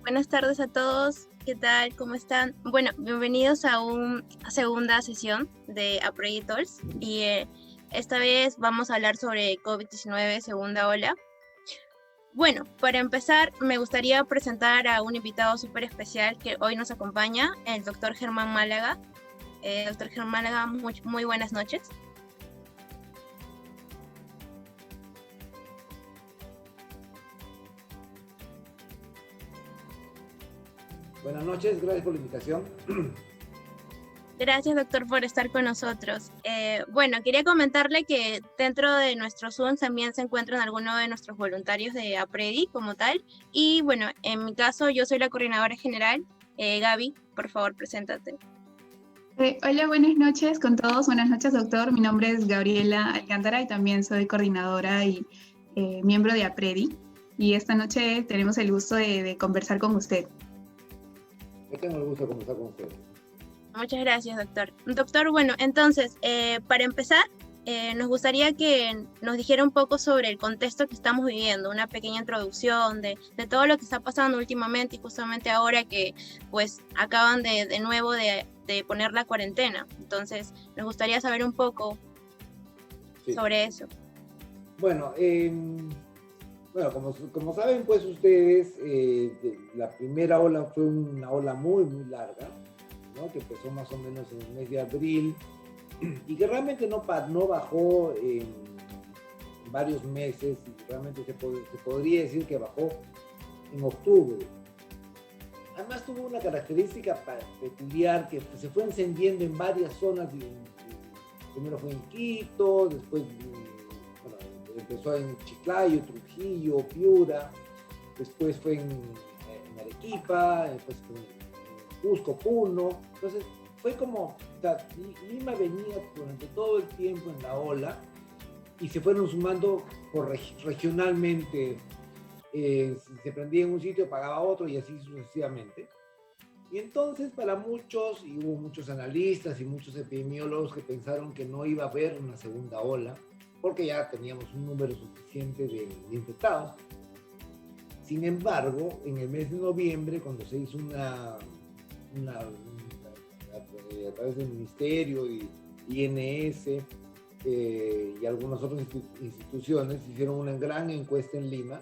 Buenas tardes a todos. ¿Qué tal? ¿Cómo están? Bueno, bienvenidos a una segunda sesión de Apreditors y esta vez vamos a hablar sobre COVID-19 segunda ola. Bueno, para empezar, me gustaría presentar a un invitado súper especial que hoy nos acompaña, el doctor Germán Málaga. Doctor Germán Málaga, muy buenas noches. Buenas noches, gracias por la invitación. Gracias, doctor, por estar con nosotros. Bueno, quería comentarle que dentro de nuestro Zoom también se encuentran algunos de nuestros voluntarios de APREDI como tal. Y bueno, en mi caso, yo soy la coordinadora general. Gaby, por favor, preséntate. Hola, buenas noches con todos. Buenas noches, doctor. Mi nombre es Gabriela Alcántara y también soy coordinadora y miembro de APREDI. Y esta noche tenemos el gusto de conversar con usted. Yo tengo el gusto de conversar con ustedes. Muchas gracias, doctor. Doctor, bueno, entonces, para empezar, nos gustaría que nos dijera un poco sobre el contexto que estamos viviendo, una pequeña introducción de todo lo que está pasando últimamente y justamente ahora que pues acaban de nuevo de poner la cuarentena. Entonces, nos gustaría saber un poco sobre eso. Bueno, como saben pues ustedes, la primera ola fue una ola muy larga, ¿no? Que empezó más o menos en el mes de abril y que realmente no bajó en varios meses, y realmente se podría decir que bajó en octubre. Además tuvo una característica peculiar que se fue encendiendo en varias zonas. Primero fue en Quito, después empezó en Chiclayo, Trujillo, Piura, después fue en Arequipa, después fue en Cusco, Puno. Entonces fue como, Lima venía durante todo el tiempo en la ola y se fueron sumando regionalmente. Se prendía en un sitio, pagaba otro y así sucesivamente. Y entonces para muchos, y hubo muchos analistas y muchos epidemiólogos que pensaron que no iba a haber una segunda ola, porque ya teníamos un número suficiente de infectados. Sin embargo, en el mes de noviembre, cuando se hizo a través del Ministerio y INS y algunas otras instituciones, hicieron una gran encuesta en Lima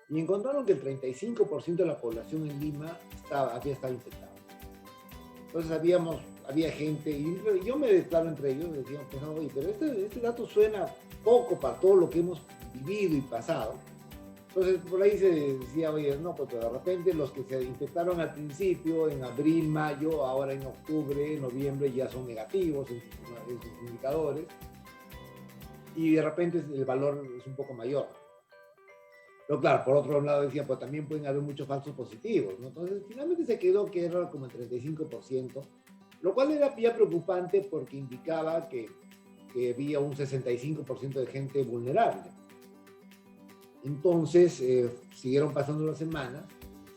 y encontraron que el 35% de la población en Lima había estado infectada. Entonces había gente, y yo me declaro entre ellos, decíamos, pensando, oye, pero este dato suena poco para todo lo que hemos vivido y pasado. Entonces por ahí se decía, oye, no, pues de repente los que se infectaron al principio, en abril, mayo, ahora en octubre, noviembre, ya son negativos en sus indicadores, y de repente el valor es un poco mayor. Pero claro, por otro lado decía, pues también pueden haber muchos falsos positivos, ¿no? Entonces finalmente se quedó que era como el 35%, lo cual era ya preocupante porque indicaba que había un 65% de gente vulnerable. Entonces siguieron pasando las semanas,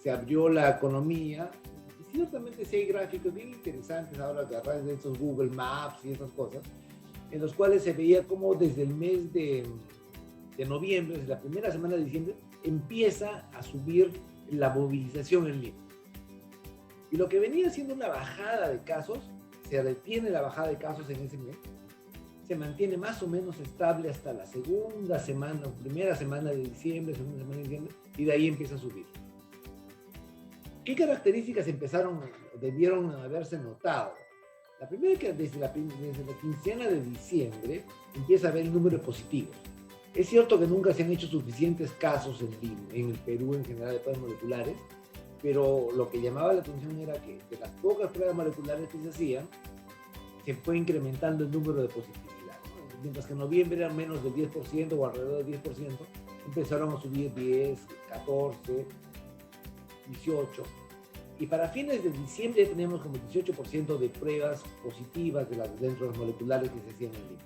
se abrió la economía y ciertamente sí hay gráficos bien interesantes ahora a través de estos Google Maps y esas cosas, en los cuales se veía como desde el mes de noviembre, desde la primera semana de diciembre, empieza a subir la movilización en Lima. Y lo que venía siendo una bajada de casos, se detiene la bajada de casos en ese mes, se mantiene más o menos estable hasta la segunda semana, primera semana de diciembre, segunda semana de diciembre, y de ahí empieza a subir. ¿Qué características debieron haberse notado? La primera es que desde la quincena de diciembre empieza a haber el número de positivos. Es cierto que nunca se han hecho suficientes casos en el Perú en general de pruebas moleculares, pero lo que llamaba la atención era que de las pocas pruebas moleculares que se hacían, se fue incrementando el número de positividad, ¿no? Mientras que en noviembre eran menos del 10% o alrededor del 10%, empezaron a subir 10, 14, 18. Y para fines de diciembre teníamos como 18% de pruebas positivas dentro de las moleculares que se hacían en Lima.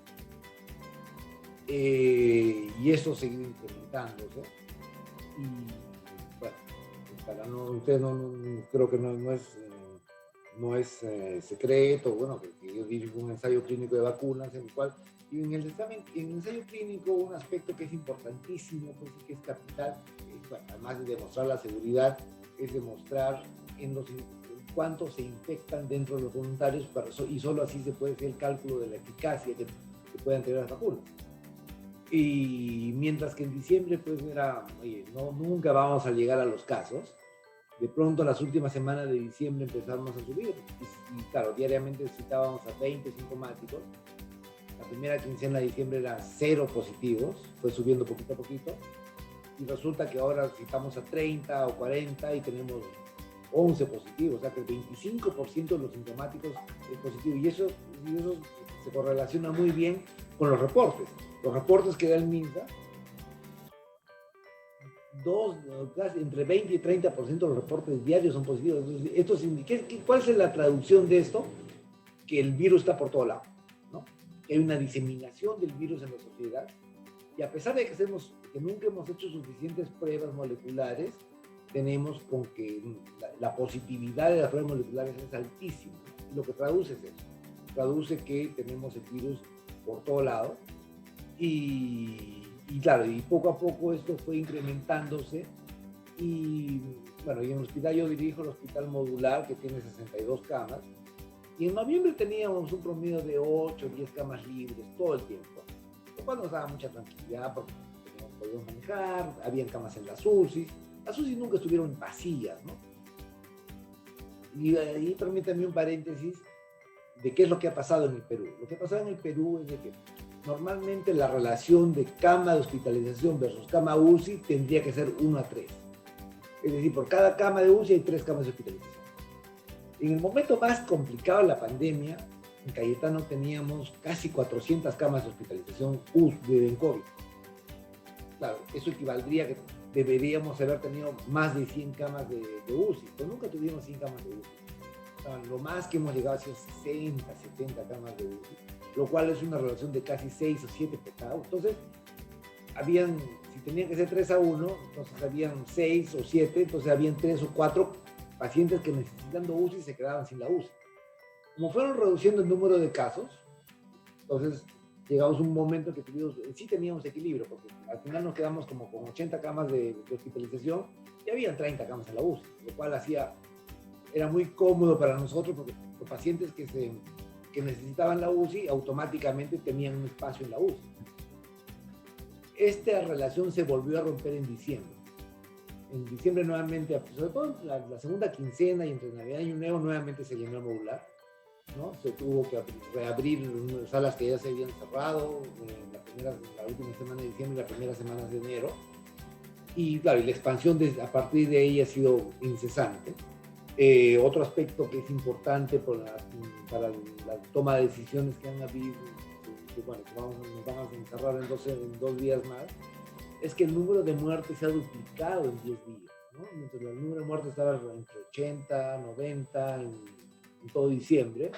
Y eso seguía incrementándose. Y bueno, ustedes creo que no es secreto, bueno, que yo dirijo un ensayo clínico de vacunas en el cual, y en el ensayo clínico, un aspecto que es importantísimo, pues, que es capital, bueno, además de demostrar la seguridad, es demostrar en cuántos se infectan dentro de los voluntarios, y solo así se puede hacer el cálculo de la eficacia que puedan tener las vacunas. Y mientras que en diciembre pues era, oye, nunca vamos a llegar a los casos, de pronto las últimas semanas de diciembre empezamos a subir, y claro, diariamente citábamos a 20 sintomáticos. La primera quincena de diciembre era 0 positivos, fue subiendo poquito a poquito, y resulta que ahora citamos a 30 o 40 y tenemos 11 positivos, o sea que el 25% de los sintomáticos es positivo, y eso se correlaciona muy bien con los reportes. Los reportes que da el MINSA, entre 20 y 30% de los reportes diarios son positivos. ¿Cuál es la traducción de esto? Que el virus está por todo lado, ¿no? Que hay una diseminación del virus en la sociedad, y a pesar de que nunca hemos hecho suficientes pruebas moleculares, tenemos con que la positividad de las pruebas moleculares es altísima. Lo que traduce es eso. Traduce que tenemos el virus por todo lado, y claro, y poco a poco esto fue incrementándose, y bueno, y en el hospital yo dirijo el hospital modular, que tiene 62 camas, y en noviembre teníamos un promedio de 8 o 10 camas libres todo el tiempo, lo cual nos daba mucha tranquilidad porque podíamos manejar, habían camas en las UCIs nunca estuvieron vacías, ¿no? Y ahí permítame un paréntesis de qué es lo que ha pasado en el Perú. Lo que ha pasado en el Perú es de que normalmente la relación de cama de hospitalización versus cama UCI tendría que ser 1:3. Es decir, por cada cama de UCI hay 3 camas de hospitalización. En el momento más complicado de la pandemia, en Cayetano teníamos casi 400 camas de hospitalización en COVID. Claro, eso equivaldría a que deberíamos haber tenido más de 100 camas de UCI, pero nunca tuvimos 100 camas de UCI. O sea, lo más que hemos llegado ha sido 60, 70 camas de UCI, lo cual es una relación de casi 6 o 7 por cada uno. Entonces, si tenían que ser 3:1, entonces habían 6 o 7, entonces habían 3 o 4 pacientes que necesitando UCI se quedaban sin la UCI. Como fueron reduciendo el número de casos, entonces llegamos a un momento en que sí teníamos equilibrio, porque al final nos quedamos como con 80 camas de hospitalización y habían 30 camas en la UCI, lo cual era muy cómodo para nosotros, porque los pacientes que necesitaban la UCI automáticamente tenían un espacio en la UCI. Esta relación se volvió a romper en diciembre. En diciembre nuevamente, sobre todo la segunda quincena y entre Navidad y Año Nuevo, nuevamente se llenó el modular, ¿no? Se tuvo que reabrir salas que ya se habían cerrado la última semana de diciembre y la primera semana de enero. Y claro, y la expansión a partir de ahí ha sido incesante. Otro aspecto que es importante para la toma de decisiones que han habido, que nos vamos a encerrar en 2 días más, es que el número de muertes se ha duplicado en 10 días, ¿no? Mientras el número de muertes estaba entre 80, 90 en todo diciembre,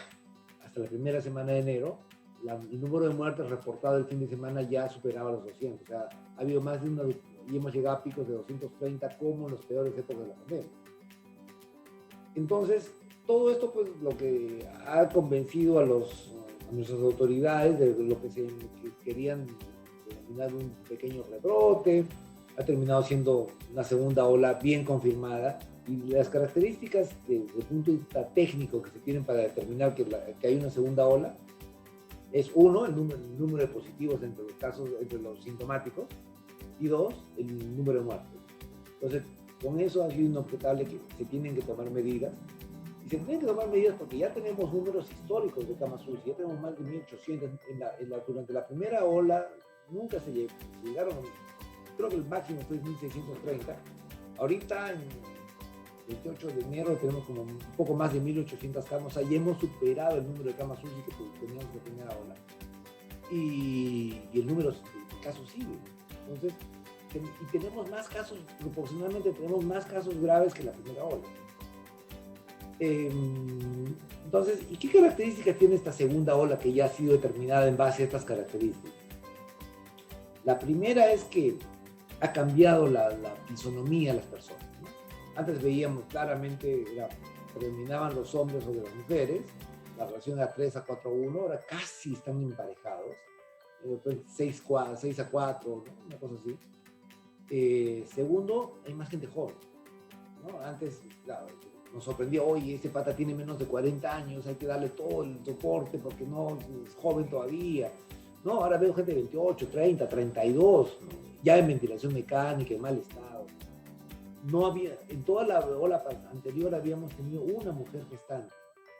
hasta la primera semana de enero, el número de muertes reportado el fin de semana ya superaba los 200. O sea, ha habido más de y hemos llegado a picos de 230 como en las peores épocas de la pandemia. Entonces, todo esto, pues, lo que ha convencido a nuestras autoridades de lo que querían denominar un pequeño rebrote, ha terminado siendo una segunda ola bien confirmada, y las características desde el punto de vista técnico que se tienen para determinar que hay una segunda ola es, 1, el número de positivos entre los sintomáticos, y 2, el número de muertes. Entonces, con eso ha sido inobjetable que se tienen que tomar medidas, y se tienen que tomar medidas porque ya tenemos números históricos de camas UCI, ya tenemos más de 1.800. Durante la primera ola nunca se llegaron, creo que el máximo fue 1.630. Ahorita, en 28 de enero, tenemos como un poco más de 1.800 camas, o sea, ya hemos superado el número de camas UCI que teníamos en la primera ola, y el número de casos sigue. Entonces, y tenemos más casos, proporcionalmente tenemos más casos graves que la primera ola. Entonces, ¿y qué características tiene esta segunda ola que ya ha sido determinada en base a estas características? La primera es que ha cambiado la fisonomía de las personas, ¿no? Antes veíamos claramente, predominaban los hombres sobre las mujeres, la relación era 3:4:1, ahora casi están emparejados, 6:4, ¿no? Una cosa así. Segundo, hay más gente joven, ¿no? ¿no? Antes, claro, nos sorprendió, oye, este pata tiene menos de 40 años, hay que darle todo el soporte porque no es joven todavía. No, ahora veo gente de 28, 30, 32, ¿no? Ya en ventilación mecánica, en mal estado. No había, en toda la ola anterior habíamos tenido una mujer gestante.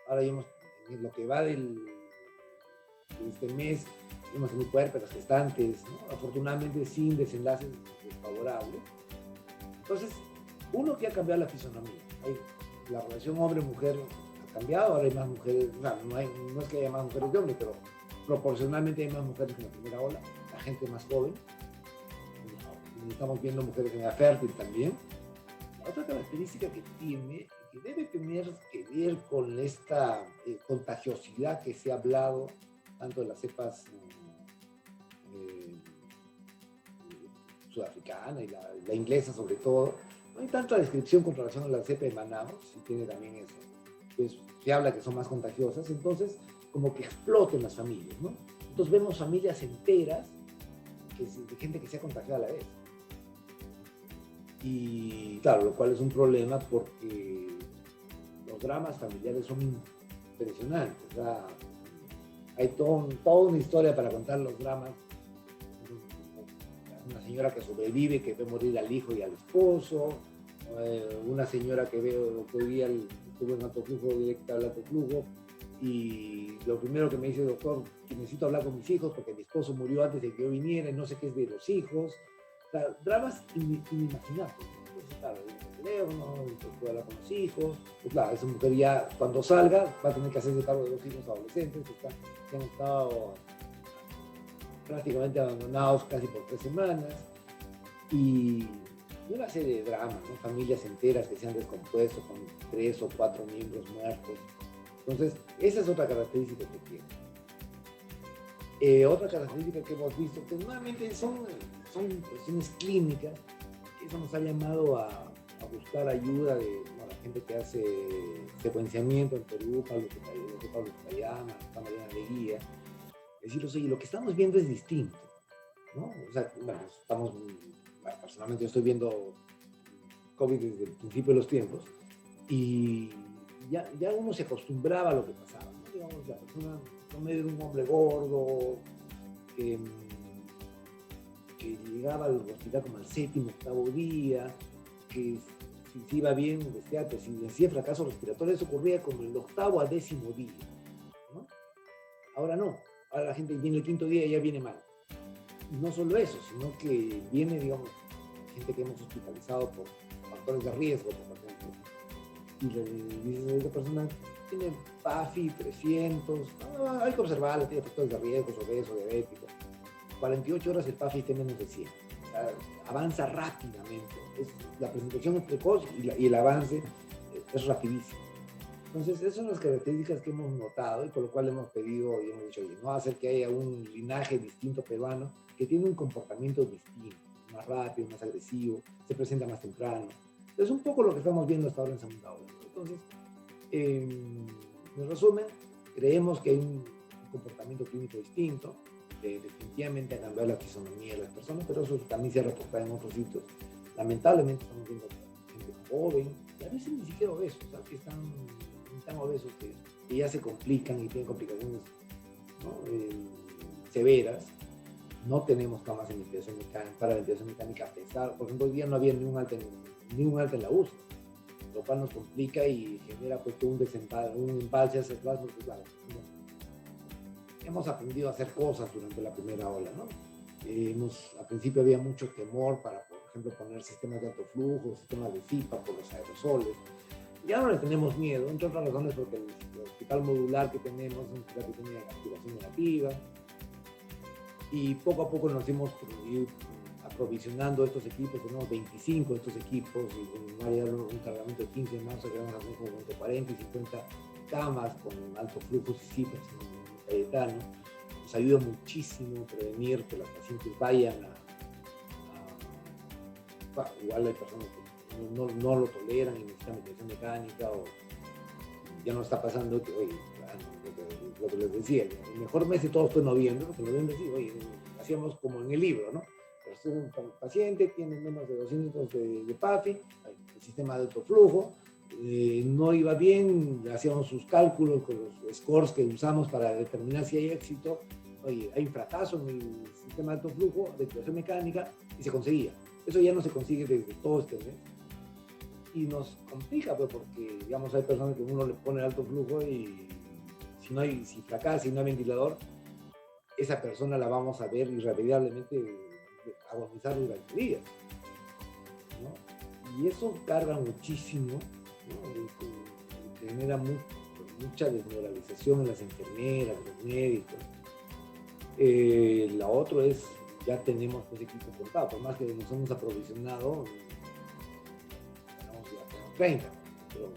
Ahora ya hemos, en lo que va de este mes, hemos tenido puérperas, gestantes, ¿no? Afortunadamente sin desenlaces desfavorables. Entonces, uno que ha cambiado la fisonomía. La relación hombre-mujer ha cambiado, ahora hay más mujeres, no es que haya más mujeres de hombres, pero proporcionalmente hay más mujeres que en la primera ola, la gente más joven. Y estamos viendo mujeres en edad fértil también. La otra característica que tiene, que debe tener que ver con esta contagiosidad que se ha hablado, tanto de las cepas sudafricana y la inglesa sobre todo. No hay tanta descripción con relación a la cepa de Manaus, si tiene también eso. Pues se habla que son más contagiosas, entonces como que exploten las familias, ¿no? Entonces vemos familias enteras de gente que se ha contagiado a la vez. Y claro, lo cual es un problema porque los dramas familiares son impresionantes. O sea, hay toda una historia para contar los dramas. Una señora que sobrevive, que ve morir al hijo y al esposo, una señora que hoy día tuvo un alto flujo directo al alto flujo, y lo primero que me dice, doctor, que necesito hablar con mis hijos porque mi esposo murió antes de que yo viniera y no sé qué es de los hijos. O sea, dramas inimaginables. Entonces, claro, el teléfono, puede hablar con los hijos. Pues claro, esa mujer ya cuando salga va a tener que hacerse cargo de los hijos adolescentes que han estado prácticamente abandonados casi por 3 semanas, y una serie de dramas, ¿no? Familias enteras que se han descompuesto con 3 o 4 miembros muertos. Entonces, esa es otra característica que tiene. Otra característica que hemos visto, que normalmente son cuestiones clínicas, que eso nos ha llamado a buscar ayuda de la gente que hace secuenciamiento en Perú, Pablo Fukayama, Mariana Leguía. Decirlo, oye, lo que estamos viendo es distinto, ¿no? O sea, bueno, personalmente yo estoy viendo COVID desde el principio de los tiempos, y ya uno se acostumbraba a lo que pasaba, ¿no? Digamos, la persona promedio era un hombre gordo, que llegaba al hospital como al 7º, 8º día, que si iba bien, si decía fracaso respiratorio, eso ocurría como el 8º a 10º día, ¿no? Ahora no. Ahora la gente viene el 5º día y ya viene mal. Y no solo eso, sino que viene, digamos, gente que hemos hospitalizado por factores de riesgo, por ejemplo. Y le dices a esta persona, tiene PAFI 300, hay que observarla, tiene factores de riesgo, obeso, diabético. 48 horas el PAFI está menos de 100. O sea, avanza rápidamente. La presentación es precoz y el avance es rapidísimo. Entonces, esas son las características que hemos notado y por lo cual hemos pedido y hemos dicho, oye, no va a ser que haya un linaje distinto peruano que tiene un comportamiento distinto, más rápido, más agresivo, se presenta más temprano. Es un poco lo que estamos viendo hasta ahora en segunda ola. Entonces, en resumen, creemos que hay un comportamiento clínico distinto, definitivamente ha cambiado la fisonomía de las personas, pero eso también se ha reportado en otros sitios. Lamentablemente estamos viendo gente joven, y a veces ni siquiera obesos, ¿sabes? Que están tan obesos que ya se complican y tienen complicaciones, ¿no? Severas. No tenemos camas en ventilación mecánica, para ventilación mecánica, a pesar, por ejemplo, hoy día no había ni un alta en la UCI, lo cual nos complica y genera pues un embalse hacia atrás, porque claro, hemos aprendido a hacer cosas durante la primera ola, ¿no? Al principio había mucho temor para, por ejemplo, poner sistemas de alto flujo, sistemas de FIPA por los aerosoles. Ya no le tenemos miedo, entre otras razones porque el hospital modular que tenemos es un hospital que tiene activación negativa, y poco a poco nos hemos ido aprovisionando estos equipos. Tenemos 25 de estos equipos y va a llegar un cargamento de 15 de marzo, que vamos a tener como entre 40 y 50 camas con alto flujo y CIPAS en Cayetano. Nos ayuda muchísimo a prevenir que los pacientes vayan igual hay personas que no lo toleran y necesitan ventilación mecánica, o ya no está pasando que, oye, lo que les decía, el mejor mes de todos fue noviembre, porque en noviembre sí, oye, hacíamos como en el libro, ¿no? usted es un paciente, tiene menos de 200 de PAFI, el sistema de alto flujo, no iba bien, hacíamos sus cálculos con los scores que usamos para determinar si hay éxito. Oye, hay un fracaso en el sistema de alto flujo, de ventilación mecánica, y se conseguía. Eso ya no se consigue desde todo este mes. Y nos complica, pues, porque, digamos, hay personas que uno le pone alto flujo y si fracasa y no hay ventilador, esa persona la vamos a ver irremediablemente agonizar durante días, ¿no? Y eso carga muchísimo, ¿no? Genera mucha desmoralización en las enfermeras, los médicos. La otra es, ya tenemos pues equipo contado, por más que nos hemos aprovisionado, tenemos ya 30, pero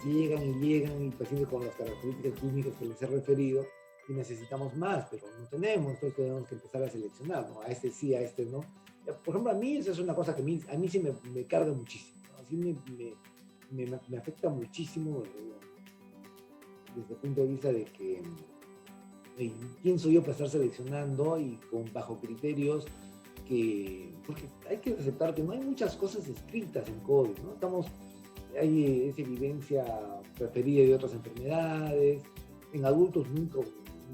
llegan y pacientes con las características clínicas que les he referido, y necesitamos más, pero no tenemos, entonces tenemos que empezar a seleccionar, ¿no? A este sí, a este no. Por ejemplo, a mí esa es una cosa que a mí sí me carga muchísimo, ¿no? Así me afecta muchísimo desde el punto de vista de que quién soy yo para estar seleccionando y bajo criterios porque hay que aceptar que no hay muchas cosas escritas en COVID, ¿no? Hay esa evidencia preferida de otras enfermedades. En adultos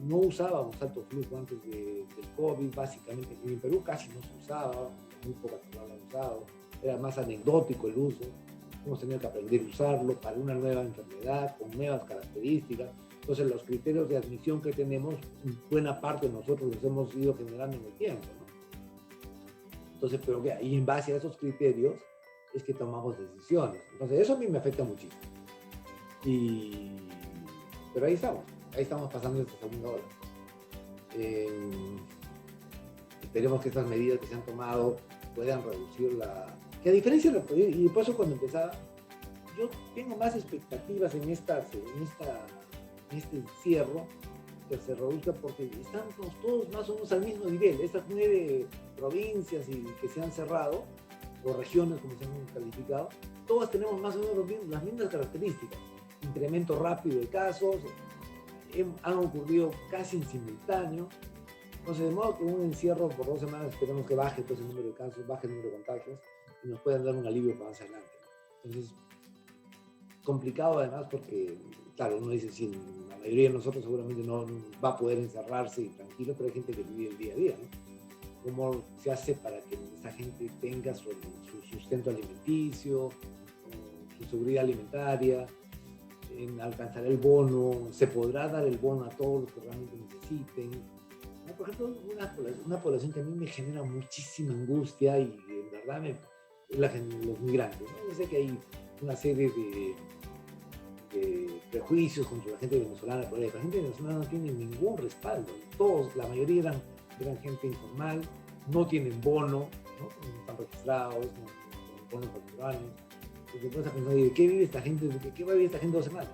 no usábamos alto flujo antes del COVID, básicamente. En Perú casi no se usaba, muy pocas personas lo han usado. Era más anecdótico el uso. Hemos tenido que aprender a usarlo para una nueva enfermedad, con nuevas características. Entonces, los criterios de admisión que tenemos, buena parte de nosotros los hemos ido generando en el tiempo, ¿no? Entonces, pero que ahí en base a esos criterios es que tomamos decisiones. Entonces, eso a mí me afecta muchísimo. Pero ahí estamos pasando esta segunda ola. Esperemos que estas medidas que se han tomado puedan reducir que a diferencia y por eso cuando empezaba, yo tengo más expectativas en este encierro, que se reduzca, porque estamos todos más o menos al mismo nivel. Estas 9 provincias que se han cerrado, o regiones como se han calificado, todas tenemos más o menos las mismas características. Incremento rápido de casos, han ocurrido casi en simultáneo. Entonces, de modo que un encierro por 2 semanas, esperemos que baje pues, el número de casos, baje el número de contagios, y nos puedan dar un alivio para más adelante. Entonces, complicado además porque, claro, uno dice, sí, la mayoría de nosotros seguramente no va a poder encerrarse y tranquilo, pero hay gente que vive el día a día, ¿no? ¿Cómo se hace para que esa gente tenga su sustento alimenticio, su seguridad alimentaria, alcanzar el bono? ¿Se podrá dar el bono a todos los que realmente necesiten? ¿No? Por ejemplo, una población que a mí me genera muchísima angustia y en verdad los migrantes, ¿no? Yo sé que hay una serie de prejuicios contra la gente venezolana, pero la gente venezolana no tiene ningún respaldo. La mayoría eran gente informal, no tienen bono, ¿no? Están registrados, no tienen bonos culturales. Entonces puedes pensar, ¿de qué vive esta gente? ¿De qué va a vivir esta gente 2 semanas?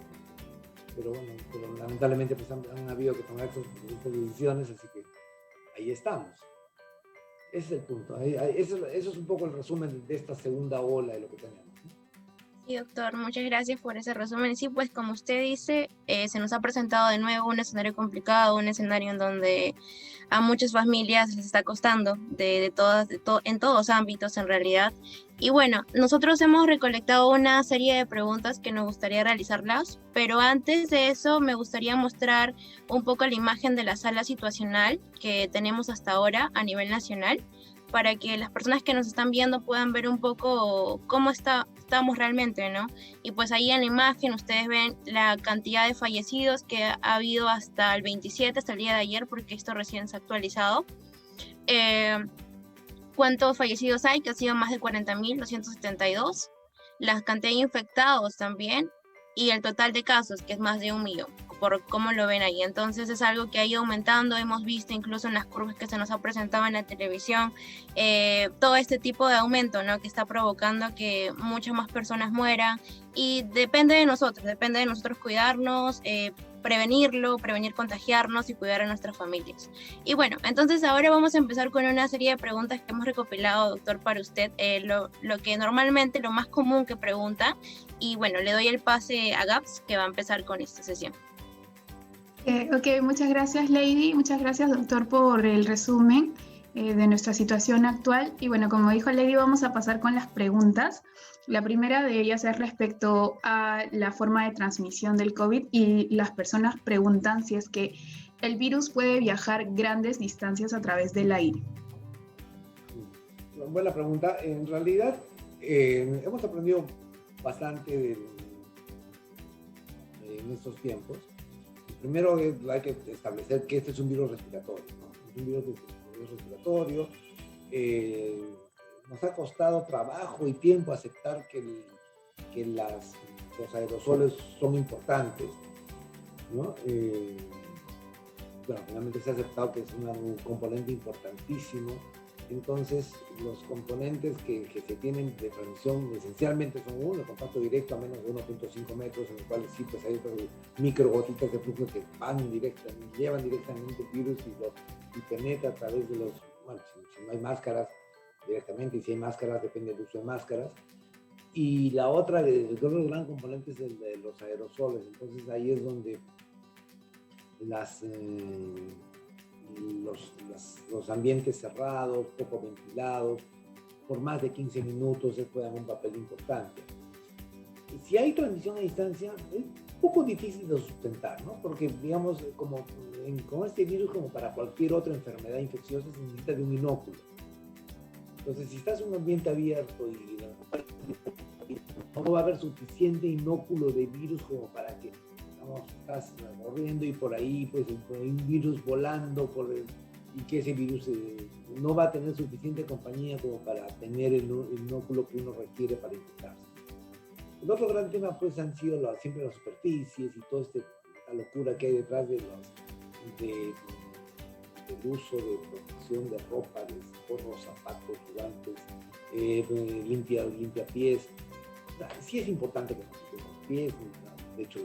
Pero bueno, lamentablemente pues han habido que tomar estas decisiones, así que ahí estamos. Ese es el punto. Eso es un poco el resumen de esta segunda ola de lo que tenemos, ¿no? Sí, doctor, muchas gracias por ese resumen. Sí, pues como usted dice, se nos ha presentado de nuevo un escenario complicado, un escenario en donde a muchas familias les está costando en todos ámbitos en realidad. Y bueno, nosotros hemos recolectado una serie de preguntas que nos gustaría realizarlas, pero antes de eso me gustaría mostrar un poco la imagen de la sala situacional que tenemos hasta ahora a nivel nacional, para que las personas que nos están viendo puedan ver un poco cómo estamos realmente, ¿no? Y pues ahí en la imagen ustedes ven la cantidad de fallecidos que ha habido hasta el 27, hasta el día de ayer, porque esto recién se ha actualizado. ¿Cuántos fallecidos hay? Que ha sido más de 40.272. La cantidad de infectados también, y el total de casos, que es más de 1 millón, por cómo lo ven ahí. Entonces es algo que ha ido aumentando, hemos visto incluso en las curvas que se nos ha presentado en la televisión, todo este tipo de aumento, ¿no? Que está provocando que muchas más personas mueran, y depende de nosotros cuidarnos, prevenir contagiarnos y cuidar a nuestras familias. Y bueno, entonces ahora vamos a empezar con una serie de preguntas que hemos recopilado, doctor, para usted, lo que normalmente, lo más común que pregunta. Y bueno, le doy el pase a Gabs, que va a empezar con esta sesión. Ok, muchas gracias, Lady. Muchas gracias, doctor, por el resumen. de nuestra situación actual. Y bueno, como dijo Lady, vamos a pasar con las preguntas. La primera de ellas es respecto a la forma de transmisión del COVID y las personas preguntan si es que el virus puede viajar grandes distancias a través del aire. Buena pregunta. En realidad, hemos aprendido bastante en estos tiempos. Primero hay que establecer que este es un virus respiratorio, ¿no? Es un virus respiratorio. Nos ha costado trabajo y tiempo aceptar que los aerosoles son importantes, ¿no? Bueno, finalmente se ha aceptado que es un componente importantísimo. Entonces, los componentes que se tienen de transmisión esencialmente son uno, el contacto directo a menos de 1.5 metros, en el cual sí, pues hay otras microgotitas de flujo que llevan directamente el virus y penetra a través de bueno, si no hay máscaras directamente, y si hay máscaras, depende del uso de máscaras. Y la otra, el otro gran componente es el de los aerosoles. Entonces, ahí es donde los ambientes cerrados, poco ventilados, por más de 15 minutos, juegan un papel importante. Si hay transmisión a distancia, es un poco difícil de sustentar, ¿no? Porque, digamos, con este virus, como para cualquier otra enfermedad infecciosa, se necesita de un inóculo. Entonces, si estás en un ambiente abierto y no va a haber suficiente inóculo de virus como para que, estás corriendo y por ahí, pues, hay un virus volando y que ese virus no va a tener suficiente compañía como para tener el inóculo que uno requiere para infectarse. El otro gran tema, pues, han sido siempre las superficies y toda la locura que hay detrás del uso de protección de ropa, de gorros, zapatos, guantes, limpia pies. Sí es importante que nos limpiemos pies, de hecho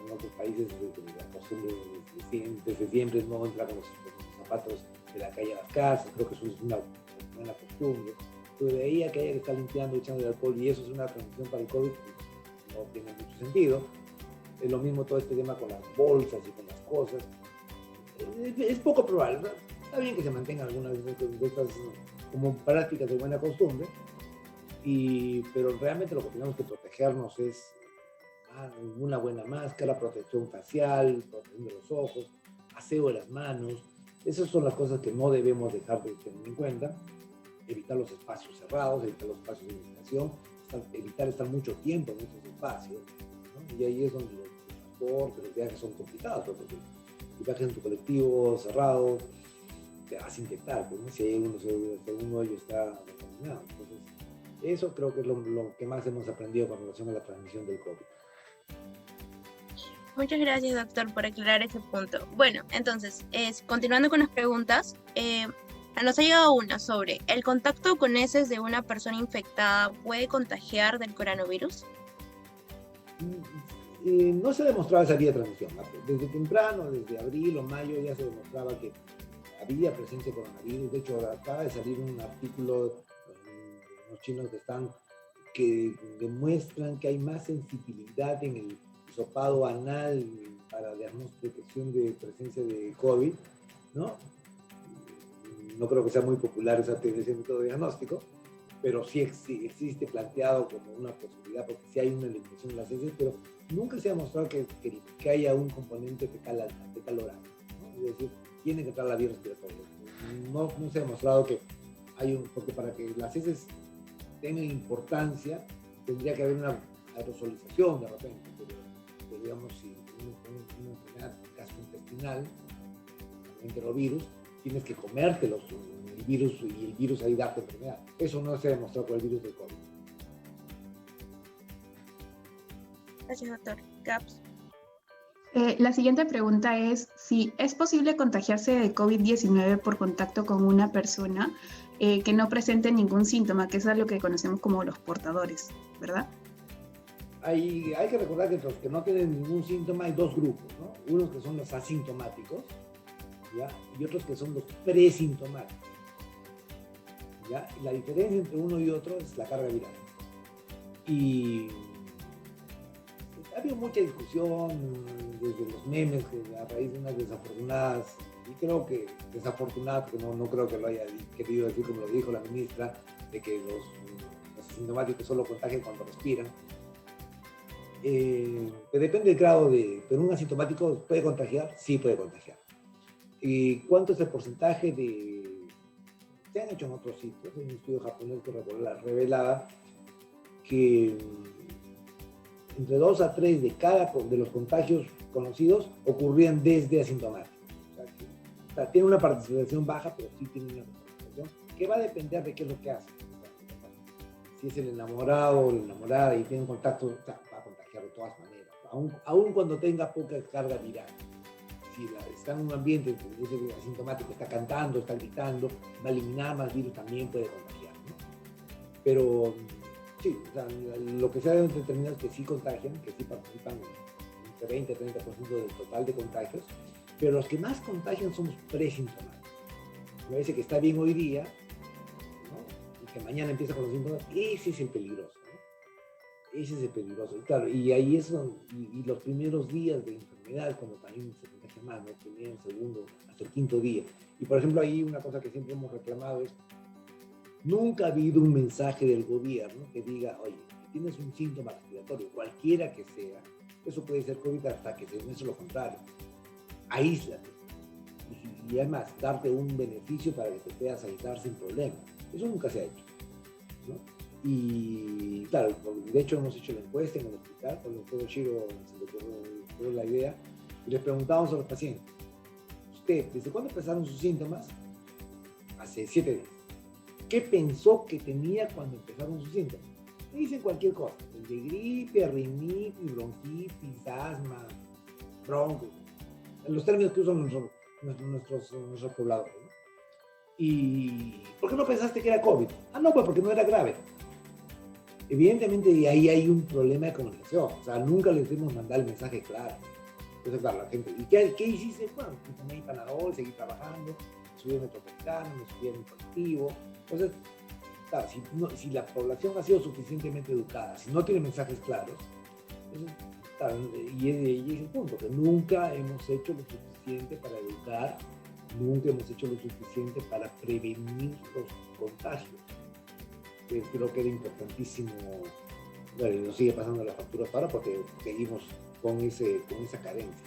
en otros países la costumbre desde siempre es no entrar con los zapatos de la calle a las casas. Creo que eso es una buena costumbre. Pero de ahí a que haya que estar limpiando, echando el alcohol, y eso es una transmisión para el COVID, no tiene mucho sentido. Es lo mismo todo este tema con las bolsas y con las cosas. Es poco probable, ¿no? Está bien que se mantengan algunas de estas como prácticas de buena costumbre, pero realmente lo que tenemos que protegernos es una buena máscara, protección facial, protección de los ojos, aseo de las manos. Esas son las cosas que no debemos dejar de tener en cuenta. Evitar los espacios cerrados, evitar los espacios de ventilación, evitar estar mucho tiempo en esos espacios, ¿no? Y ahí es donde los transportes, los viajes son complicados, porque si viajas en tu colectivo cerrado, te vas a infectar, pues, ¿no? Si hay uno de ellos está contaminado. Entonces, eso creo que es lo que más hemos aprendido con relación a la transmisión del COVID. Muchas gracias, doctor, por aclarar ese punto. Bueno, entonces, continuando con las preguntas, nos ha llegado una sobre ¿el contacto con heces de una persona infectada puede contagiar del coronavirus? No se demostraba esa vía de transmisión. Desde temprano, desde abril o mayo, ya se demostraba que había presencia de coronavirus. De hecho, acaba de salir un artículo de los chinos que demuestran que hay más sensibilidad en el hisopado anal para detección de presencia de COVID, ¿no? No creo que sea muy popular ese método de diagnóstico, pero sí existe planteado como una posibilidad, porque sí hay una eliminación de las heces, pero nunca se ha demostrado que haya un componente fecal oral, ¿no? Es decir, tiene que entrar la vía respiratoria. No se ha demostrado que porque para que las heces tengan importancia, tendría que haber una aerosolización de repente, pero digamos, si una enfermedad gastrointestinal, enterovirus, tienes que comértelos, el virus, y el virus ahí darte enfermedad. Eso no se ha demostrado con el virus del COVID. Gracias, doctor. Gaps. La siguiente pregunta es si es posible contagiarse de COVID-19 por contacto con una persona que no presente ningún síntoma, que es lo que conocemos como los portadores, ¿verdad? Hay que recordar que los que no tienen ningún síntoma hay dos grupos, ¿no? Unos que son los asintomáticos, ¿ya? Y otros que son los presintomáticos, ¿ya? Y la diferencia entre uno y otro es la carga viral. Y ha habido mucha discusión desde los memes, que a raíz de unas desafortunadas Y creo que desafortunado, porque no creo que lo haya querido decir como lo dijo la ministra, de que los asintomáticos solo contagian cuando respiran. Pero depende del grado pero un asintomático puede contagiar, sí puede contagiar. ¿Y cuánto es el porcentaje se han hecho en otros sitios? Hay un estudio japonés que revelaba que entre 2 a 3 de los contagios conocidos ocurrían desde asintomáticos. O sea, tiene una participación baja, pero sí tiene una participación que va a depender de qué es lo que hace. Si es el enamorado o la enamorada y tiene un contacto, o sea, va a contagiar de todas maneras, aún cuando tenga poca carga viral. Si está en un ambiente ese asintomático, está cantando, está gritando, va a eliminar más virus, también puede contagiar, ¿no? Pero sí, o sea, lo que se ha determinado es que sí contagian, que sí participan entre 20 y 30% del total de contagios, pero los que más contagian son los presintomáticos. Me parece que está bien hoy día, ¿no? Y que mañana empieza con los síntomas, ese es el peligroso, ¿no? Ese es el peligroso. Y claro, y ahí es y los primeros días de enfermedad, cuando también se contagia más, ¿no? Primero, segundo, hasta el quinto día. Y por ejemplo, ahí una cosa que siempre hemos reclamado es, nunca ha habido un mensaje del gobierno que diga, oye, si tienes un síntoma respiratorio, cualquiera que sea, eso puede ser COVID hasta que se demuestre lo contrario. Aíslate. Y además, darte un beneficio para que te puedas aislar sin problema. Eso nunca se ha hecho, ¿no? Y claro, de hecho hemos hecho la encuesta en el hospital, con el doctor Shiro se le ocurrió la idea, y les preguntamos a los pacientes, ¿usted desde cuándo empezaron sus síntomas? Hace 7 días. ¿Qué pensó que tenía cuando empezaron sus síntomas? Me dicen cualquier cosa, de gripe, rinitis, bronquitis, asma, bronco, en los términos que usan nuestros pobladores, ¿no? ¿Y por qué no pensaste que era COVID? Ah, no, pues porque no era grave. Evidentemente ahí hay un problema de comunicación, o sea, nunca les dimos mandar el mensaje claro. Entonces, claro, la gente, ¿y qué hiciste? Bueno, pues tomé Panadol, seguí trabajando, subí el metropolitano, me subí en el colectivo. Entonces, claro, si la población ha sido suficientemente educada, si no tiene mensajes claros, entonces, claro, y es el punto, que nunca hemos hecho lo suficiente para educar, nunca hemos hecho lo suficiente para prevenir los contagios. Creo que era importantísimo, bueno, y nos sigue pasando la factura ahora porque seguimos con esa carencia.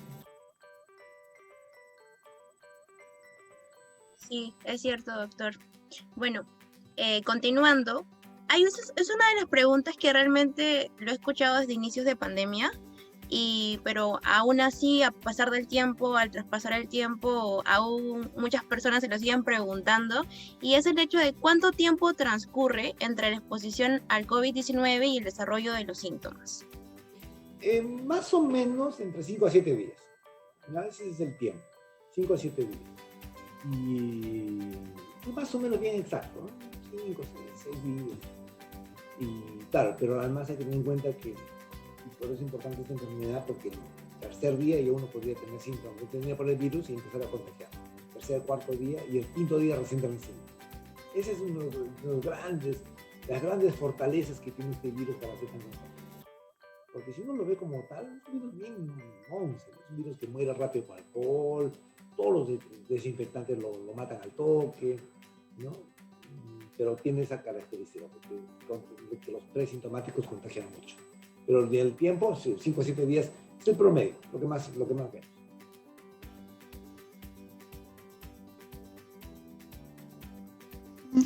Sí, es cierto, doctor. Bueno, continuando, es una de las preguntas que realmente lo he escuchado desde inicios de pandemia, pero aún así, a pasar del tiempo, al traspasar el tiempo, aún muchas personas se lo siguen preguntando, y es el hecho de cuánto tiempo transcurre entre la exposición al COVID-19 y el desarrollo de los síntomas. Más o menos entre 5 a 7 días. ¿No? Ese es el tiempo, 5 a 7 días. Y más o menos bien exacto, ¿no? 5, 6 días. Y claro, pero además hay que tener en cuenta que por eso es importante esta enfermedad, porque el tercer día ya uno podría tener síntomas, tenía por el virus y empezar a contagiar. Tercer, cuarto día y el quinto día recién tener síntomas. Ese es uno de las grandes fortalezas que tiene este virus para ser tan contagioso. Porque si uno lo ve como tal, es un virus bien monstruo, es un virus que muere rápido con alcohol, todos los desinfectantes lo matan al toque, ¿no? Pero tiene esa característica, porque los presintomáticos contagian mucho. Pero el tiempo, 5 a 7 días, es el promedio, lo que más vemos.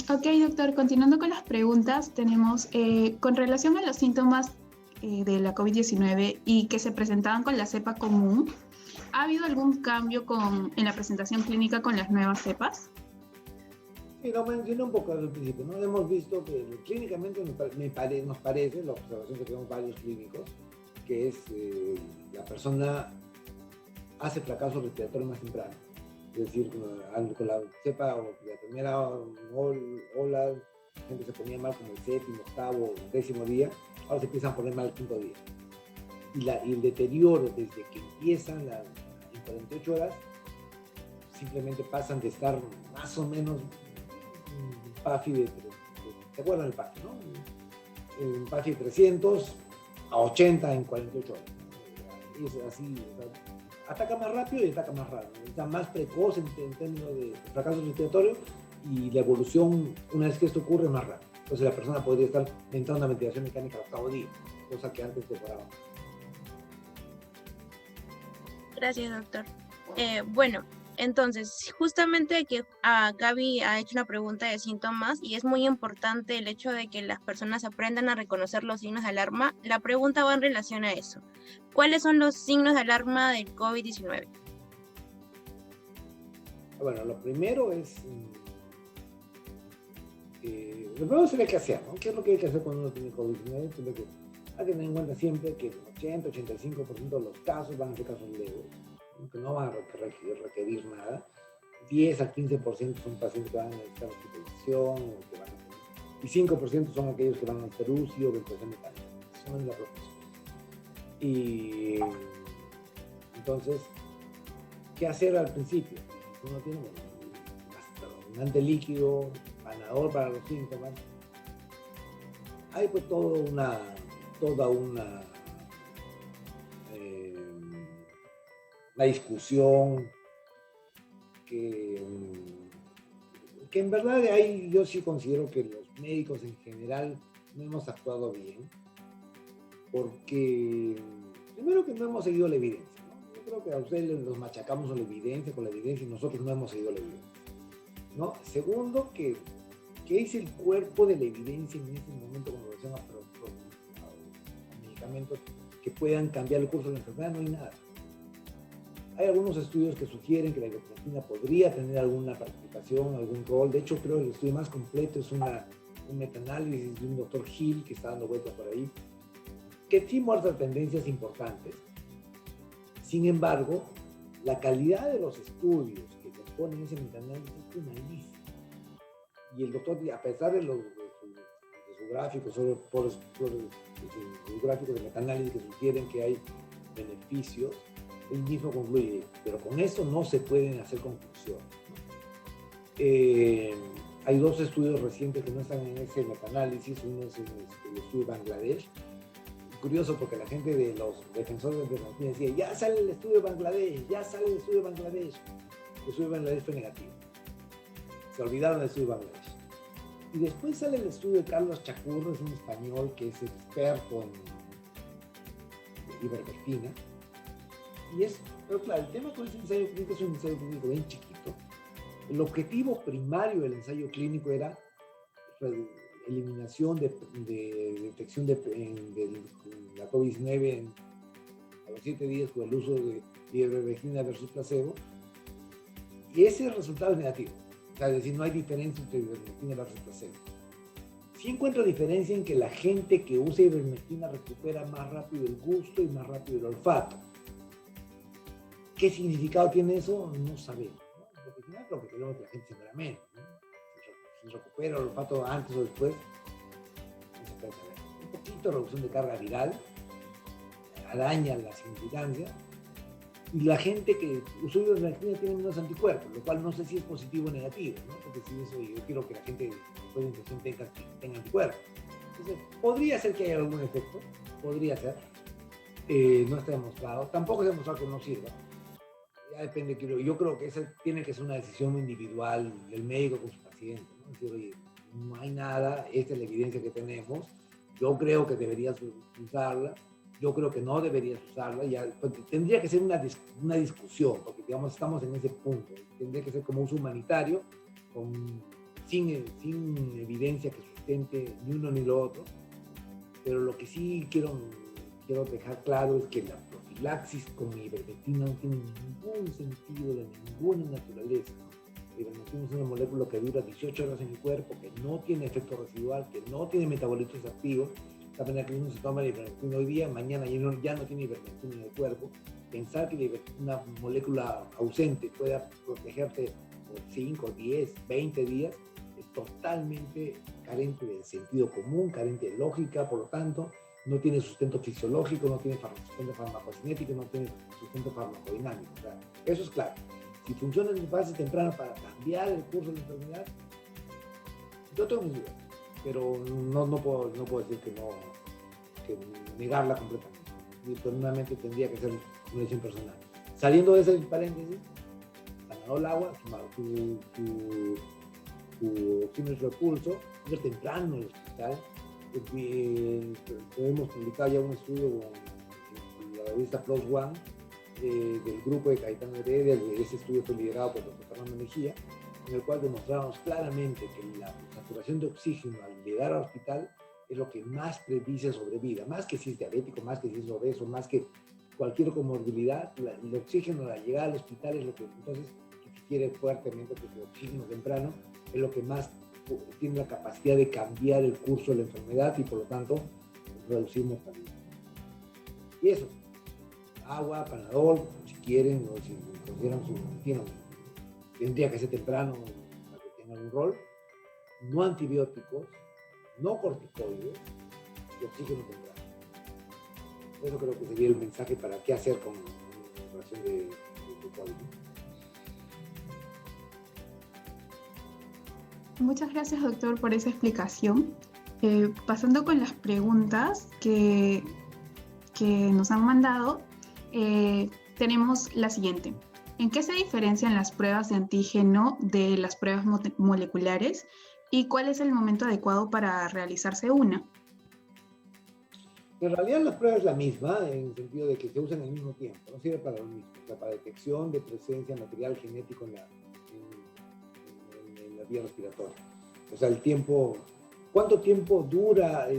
Ok, doctor, continuando con las preguntas, tenemos, con relación a los síntomas de la COVID-19 y que se presentaban con la cepa común, ¿ha habido algún cambio en la presentación clínica con las nuevas cepas? Sí, lo mencioné un poco al principio, ¿no? Hemos visto que clínicamente nos parece, la observación que tenemos varios clínicos, que es la persona hace fracaso respiratorio más temprano. Es decir, con la cepa o la primera ola, la gente se ponía mal como el séptimo, octavo, 10º día, ahora se empiezan a poner mal el 5º día. Y el deterioro desde que empiezan en 48 horas, simplemente pasan de estar más o menos PAFI ¿te acuerdan del PAFI, no? En PAFI de 300 a 80 en 48 horas. Es así, o sea, ataca más rápido y ataca más está más precoz en términos de fracaso respiratorio, y la evolución, una vez que esto ocurre, es más rápido. Entonces la persona podría estar entrando a ventilación mecánica al octavo día, cosa que antes demoraba. Gracias, doctor. Bueno, entonces, justamente que Gaby ha hecho una pregunta de síntomas y es muy importante el hecho de que las personas aprendan a reconocer los signos de alarma. La pregunta va en relación a eso. ¿Cuáles son los signos de alarma del COVID-19? Bueno, lo primero es... lo primero sería qué hacer, ¿no? ¿Qué es lo que hay que hacer cuando uno tiene COVID-19? Hay que tener en cuenta siempre que el 80-85% de los casos van a ser casos leves, que no van a requerir nada. 10 al 15% son pacientes que van a necesitar hospitalización, y 5% son aquellos que van a necesitar UCI o ventilación mecánica. Eso es la proporción. Y entonces, ¿qué hacer al principio? Si uno tiene bastante líquido, ganador para los síntomas, hay pues toda una discusión que en verdad ahí yo sí considero que los médicos en general no hemos actuado bien, porque primero que no hemos seguido la evidencia, ¿no? Yo creo que a ustedes los machacamos con la evidencia, y nosotros no hemos seguido la evidencia, ¿no? Segundo, que es el cuerpo de la evidencia en este momento con relación a medicamentos que puedan cambiar el curso de la enfermedad. No hay nada. Hay algunos estudios que sugieren que la ivermectina podría tener alguna participación, algún rol. De hecho, creo que el estudio más completo es un metaanálisis de un doctor Hill que está dando vueltas por ahí, que sí muestra tendencias importantes. Sin embargo, la calidad de los estudios que se ponen en ese metaanálisis es malísima. Y el doctor, a pesar de su gráfico, por los gráficos de metaanálisis que sugieren que hay beneficios, él mismo concluye, pero con esto no se pueden hacer conclusiones. Hay dos estudios recientes que no están en ese metaanálisis. Uno es el estudio de Bangladesh. Curioso, porque la gente de los defensores de la ivermectina decía, ya sale el estudio de Bangladesh, ya sale el estudio de Bangladesh. El estudio de Bangladesh fue negativo. Se olvidaron del estudio de Bangladesh. Y después sale el estudio de Carlos Chacurro, es un español que es experto en ivermectina. Pero claro, el tema con ese ensayo clínico es un ensayo clínico bien chiquito. El objetivo primario del ensayo clínico era eliminación de detección de la COVID-19 a los 7 días con el uso de ivermectina versus placebo. Y ese resultado es negativo. O sea, es decir, no hay diferencia entre ivermectina versus placebo. Sí encuentro diferencia en que la gente que usa ivermectina recupera más rápido el gusto y más rápido el olfato. ¿Qué significado tiene eso? No sabemos, ¿no? Porque al final lo que queremos es que la gente se muera menos, ¿no? Si recupera el olfato antes o después, no se puede saber. Un poquito de reducción de carga viral daña la significancia, y la gente que usó ivermectina tiene menos anticuerpos, lo cual no sé si es positivo o negativo, ¿no? Porque si eso, yo quiero que la gente después de la infección tenga anticuerpos. Entonces, podría ser que haya algún efecto, podría ser, no está demostrado, tampoco se ha demostrado que no sirva. Ya depende, yo creo que esa tiene que ser una decisión individual del médico con su paciente, ¿no? Es decir, oye, no hay nada, esta es la evidencia que tenemos, yo creo que deberías usarla, yo creo que no deberías usarla, ya, tendría que ser una discusión, porque digamos estamos en ese punto, tendría que ser como uso humanitario, sin evidencia que sustente ni uno ni lo otro, pero lo que sí quiero dejar claro es que la profilaxis con ivermectina no tiene ningún sentido de ninguna naturaleza. La ivermectina es una molécula que dura 18 horas en el cuerpo, que no tiene efecto residual, que no tiene metabolitos activos. La pena que uno se toma la ivermectina hoy día, mañana ya no tiene ivermectina en el cuerpo. Pensar que una molécula ausente pueda protegerte por 5, 10, 20 días es totalmente carente de sentido común, carente de lógica, por lo tanto, no tiene sustento fisiológico, no tiene sustento farmacocinético, no tiene sustento farmacodinámico. O sea, eso es claro. Si funciona en fase temprana para cambiar el curso de la enfermedad, yo tengo mis dudas, pero no puedo decir que negarla completamente. Y personalmente tendría que ser una decisión personal. Saliendo de ese paréntesis, Panadol agua, tu oxímetro de pulso, ir temprano al hospital. Hemos publicado ya un estudio en la revista Plus One del grupo de Cayetano Heredia. Ese estudio fue liderado por el doctor Fernando Mejía, en el cual demostramos claramente que la saturación de oxígeno al llegar al hospital es lo que más predice sobrevida, más que si es diabético, más que si es obeso, más que cualquier comorbilidad. El oxígeno al llegar al hospital es lo que entonces quiere fuertemente, porque el oxígeno temprano es lo que más tiene la capacidad de cambiar el curso de la enfermedad y por lo tanto reducir mortalidad. Y eso, agua, Panadol, si quieren o si consideran tendría que ser temprano para que tengan un rol, no antibióticos, no corticoides y oxígeno temprano. Eso creo que sería el mensaje para qué hacer con la operación de COVID. Muchas gracias, doctor, por esa explicación. Pasando con las preguntas que nos han mandado, tenemos la siguiente. ¿En qué se diferencian las pruebas de antígeno de las pruebas moleculares y cuál es el momento adecuado para realizarse una? En realidad la prueba es la misma, en el sentido de que se usan al mismo tiempo, no sirve para lo mismo, o sea, para detección de presencia de material genético en la vía respiratoria. O sea, el tiempo, ¿cuánto tiempo dura?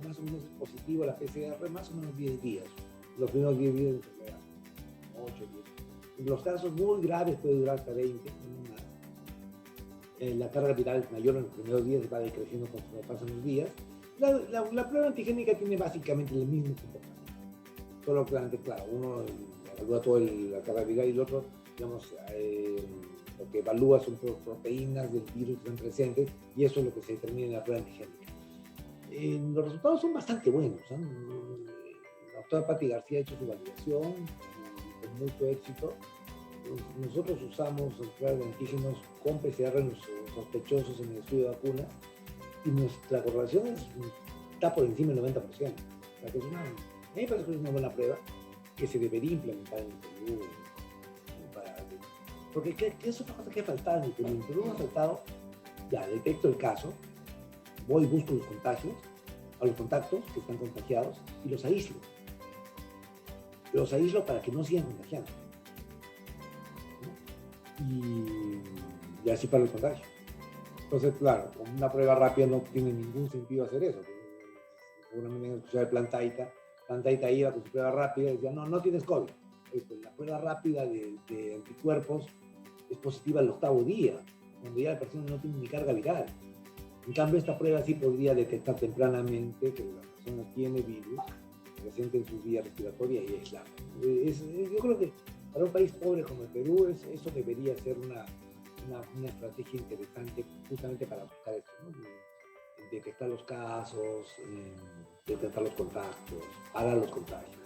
Más o menos es positivo la PCR, más o menos 10 días. Los primeros 10 días de enfermedad, 8 días. En los casos muy graves puede durar hasta 20, no más. La carga viral es mayor en los primeros días, va decreciendo conforme pasan los días. La prueba antigénica tiene básicamente el mismo comportamiento. Solo que, claro, uno evalúa toda la carga viral y el otro, digamos, lo que evalúa son proteínas del virus que están presentes y eso es lo que se determina en la prueba antigénica. Los resultados son bastante buenos. La doctora Patti García ha hecho su validación con mucho éxito. Nosotros usamos pruebas de antígenos con PCR en los sospechosos en el estudio de vacunas y nuestra correlación está por encima del 90%. O sea, que a mí me parece que es una buena prueba que se debería implementar en el Perú. Porque ¿qué es otra cosa que ha faltado en el Perú? En el Perú ha faltado, ya detecto el caso, voy y busco los contagios, a los contactos que están contagiados y los aíslo. Los aíslo para que no sigan contagiando. Y así para el contagio. Entonces, claro, con una prueba rápida no tiene ningún sentido hacer eso. Seguramente han escuchado de Plantaita iba con su prueba rápida y decía, no tienes COVID. La prueba rápida de anticuerpos es positiva al 8º día, cuando ya la persona no tiene ni carga viral. En cambio, esta prueba sí podría detectar tempranamente que la persona tiene virus presente en su vía respiratoria y aislarla. Yo creo que para un país pobre como el Perú, eso debería ser una estrategia interesante justamente para buscar esto, ¿no? Detectar los casos, detectar los contactos, parar los contagios, ¿no?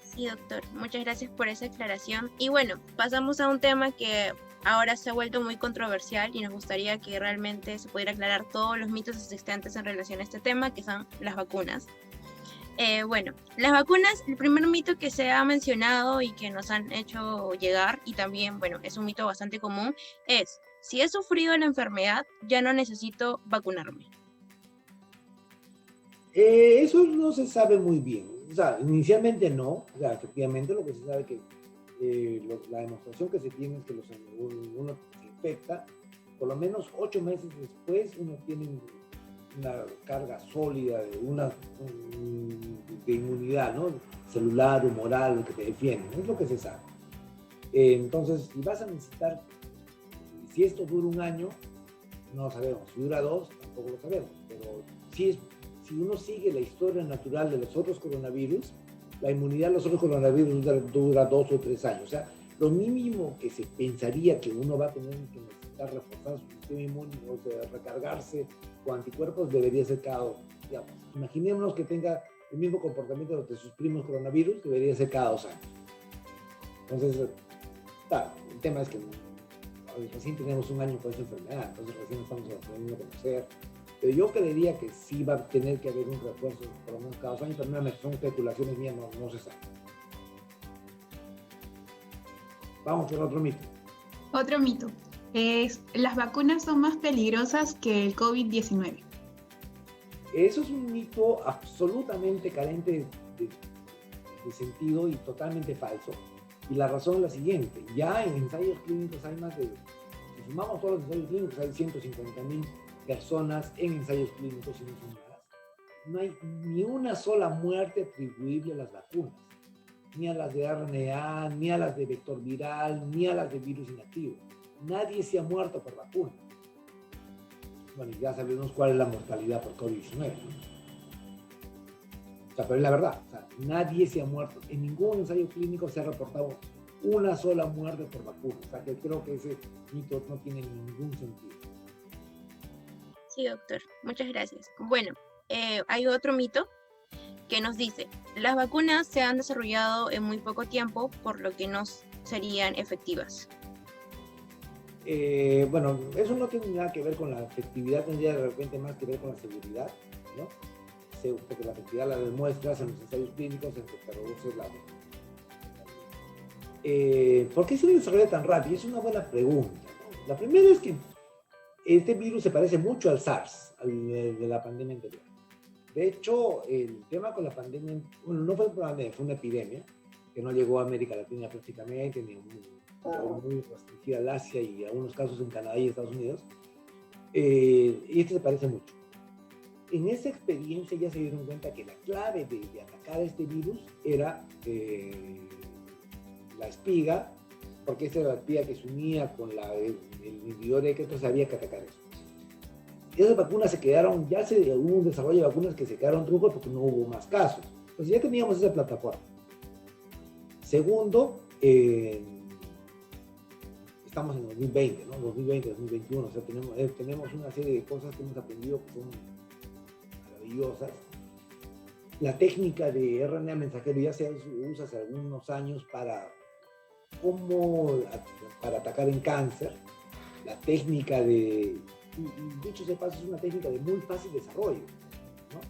Sí, doctor, muchas gracias por esa aclaración. Y bueno, pasamos a un tema que ahora se ha vuelto muy controversial y nos gustaría que realmente se pudiera aclarar todos los mitos existentes en relación a este tema, que son las vacunas. Bueno, las vacunas, el primer mito que se ha mencionado y que nos han hecho llegar, y también, bueno, es un mito bastante común, es, si he sufrido la enfermedad, ya no necesito vacunarme. Eso no se sabe muy bien. O sea, inicialmente no. O sea, efectivamente lo que se sabe que la demostración que se tiene es que uno se infecta, por lo menos 8 meses después uno tiene una carga sólida de inmunidad, ¿no? Celular, humoral, lo que te defiende. Es lo que se sabe. Entonces, si vas a necesitar, si esto dura 1 año, no lo sabemos. Si dura 2, tampoco lo sabemos. Pero si uno sigue la historia natural de los otros coronavirus, la inmunidad de los otros coronavirus dura 2 o 3 años. O sea, lo mínimo que se pensaría que uno va a tener que necesitar reforzar su sistema inmune, o sea, recargarse con anticuerpos, debería ser digamos, imaginémonos que tenga el mismo comportamiento de sus primos coronavirus, debería ser cada 2 años. Entonces, claro, el tema es que recién tenemos 1 año con esta enfermedad, entonces recién estamos aprendiendo a conocer. Pero yo creería que sí va a tener que haber un refuerzo por lo menos cada 2 años, pero son especulaciones mías, no se sabe. Vamos con otro mito. Otro mito es, ¿las vacunas son más peligrosas que el COVID-19? Eso es un mito absolutamente carente de sentido y totalmente falso. Y la razón es la siguiente. Ya en ensayos clínicos hay más de, si sumamos todos los ensayos clínicos, hay 150.000 personas en ensayos clínicos y no son más. No hay ni una sola muerte atribuible a las vacunas, ni a las de RNA, ni a las de vector viral, ni a las de virus inactivo. Nadie se ha muerto por vacuna. Bueno, ya sabemos cuál es la mortalidad por COVID-19, ¿no? O sea, pero es la verdad, o sea, nadie se ha muerto. En ningún ensayo clínico se ha reportado una sola muerte por vacuna. O sea, que creo que ese mito no tiene ningún sentido. Sí, doctor. Muchas gracias. Bueno, hay otro mito que nos dice, las vacunas se han desarrollado en muy poco tiempo, por lo que no serían efectivas. Bueno, eso no tiene nada que ver con la efectividad, tendría de repente más que ver con la seguridad, ¿no? Porque la efectividad la demuestras en los ensayos clínicos en que te reduce la... ¿Por qué se desarrolla tan rápido? Es una buena pregunta, ¿no? La primera es que este virus se parece mucho al SARS, al de la pandemia anterior. De hecho, el tema con la pandemia, bueno, no fue una pandemia, fue una epidemia que no llegó a América Latina prácticamente, ni muy restringida al Asia y algunos casos en Canadá y Estados Unidos. Y este se parece mucho. En esa experiencia ya se dieron cuenta que la clave de atacar a este virus era la espiga, porque esa era la espiga que se unía con el inhibidor que entonces había que atacar eso. Esas vacunas se quedaron, hubo un desarrollo de vacunas que se quedaron trucos porque no hubo más casos. Entonces ya teníamos esa plataforma. Segundo, estamos en 2020, ¿no? 2020, 2021, o sea, tenemos una serie de cosas que hemos aprendido que son maravillosas. La técnica de RNA mensajero ya se usa hace algunos años para atacar en cáncer. La técnica dicho sea paso, es una técnica de muy fácil desarrollo, ¿no?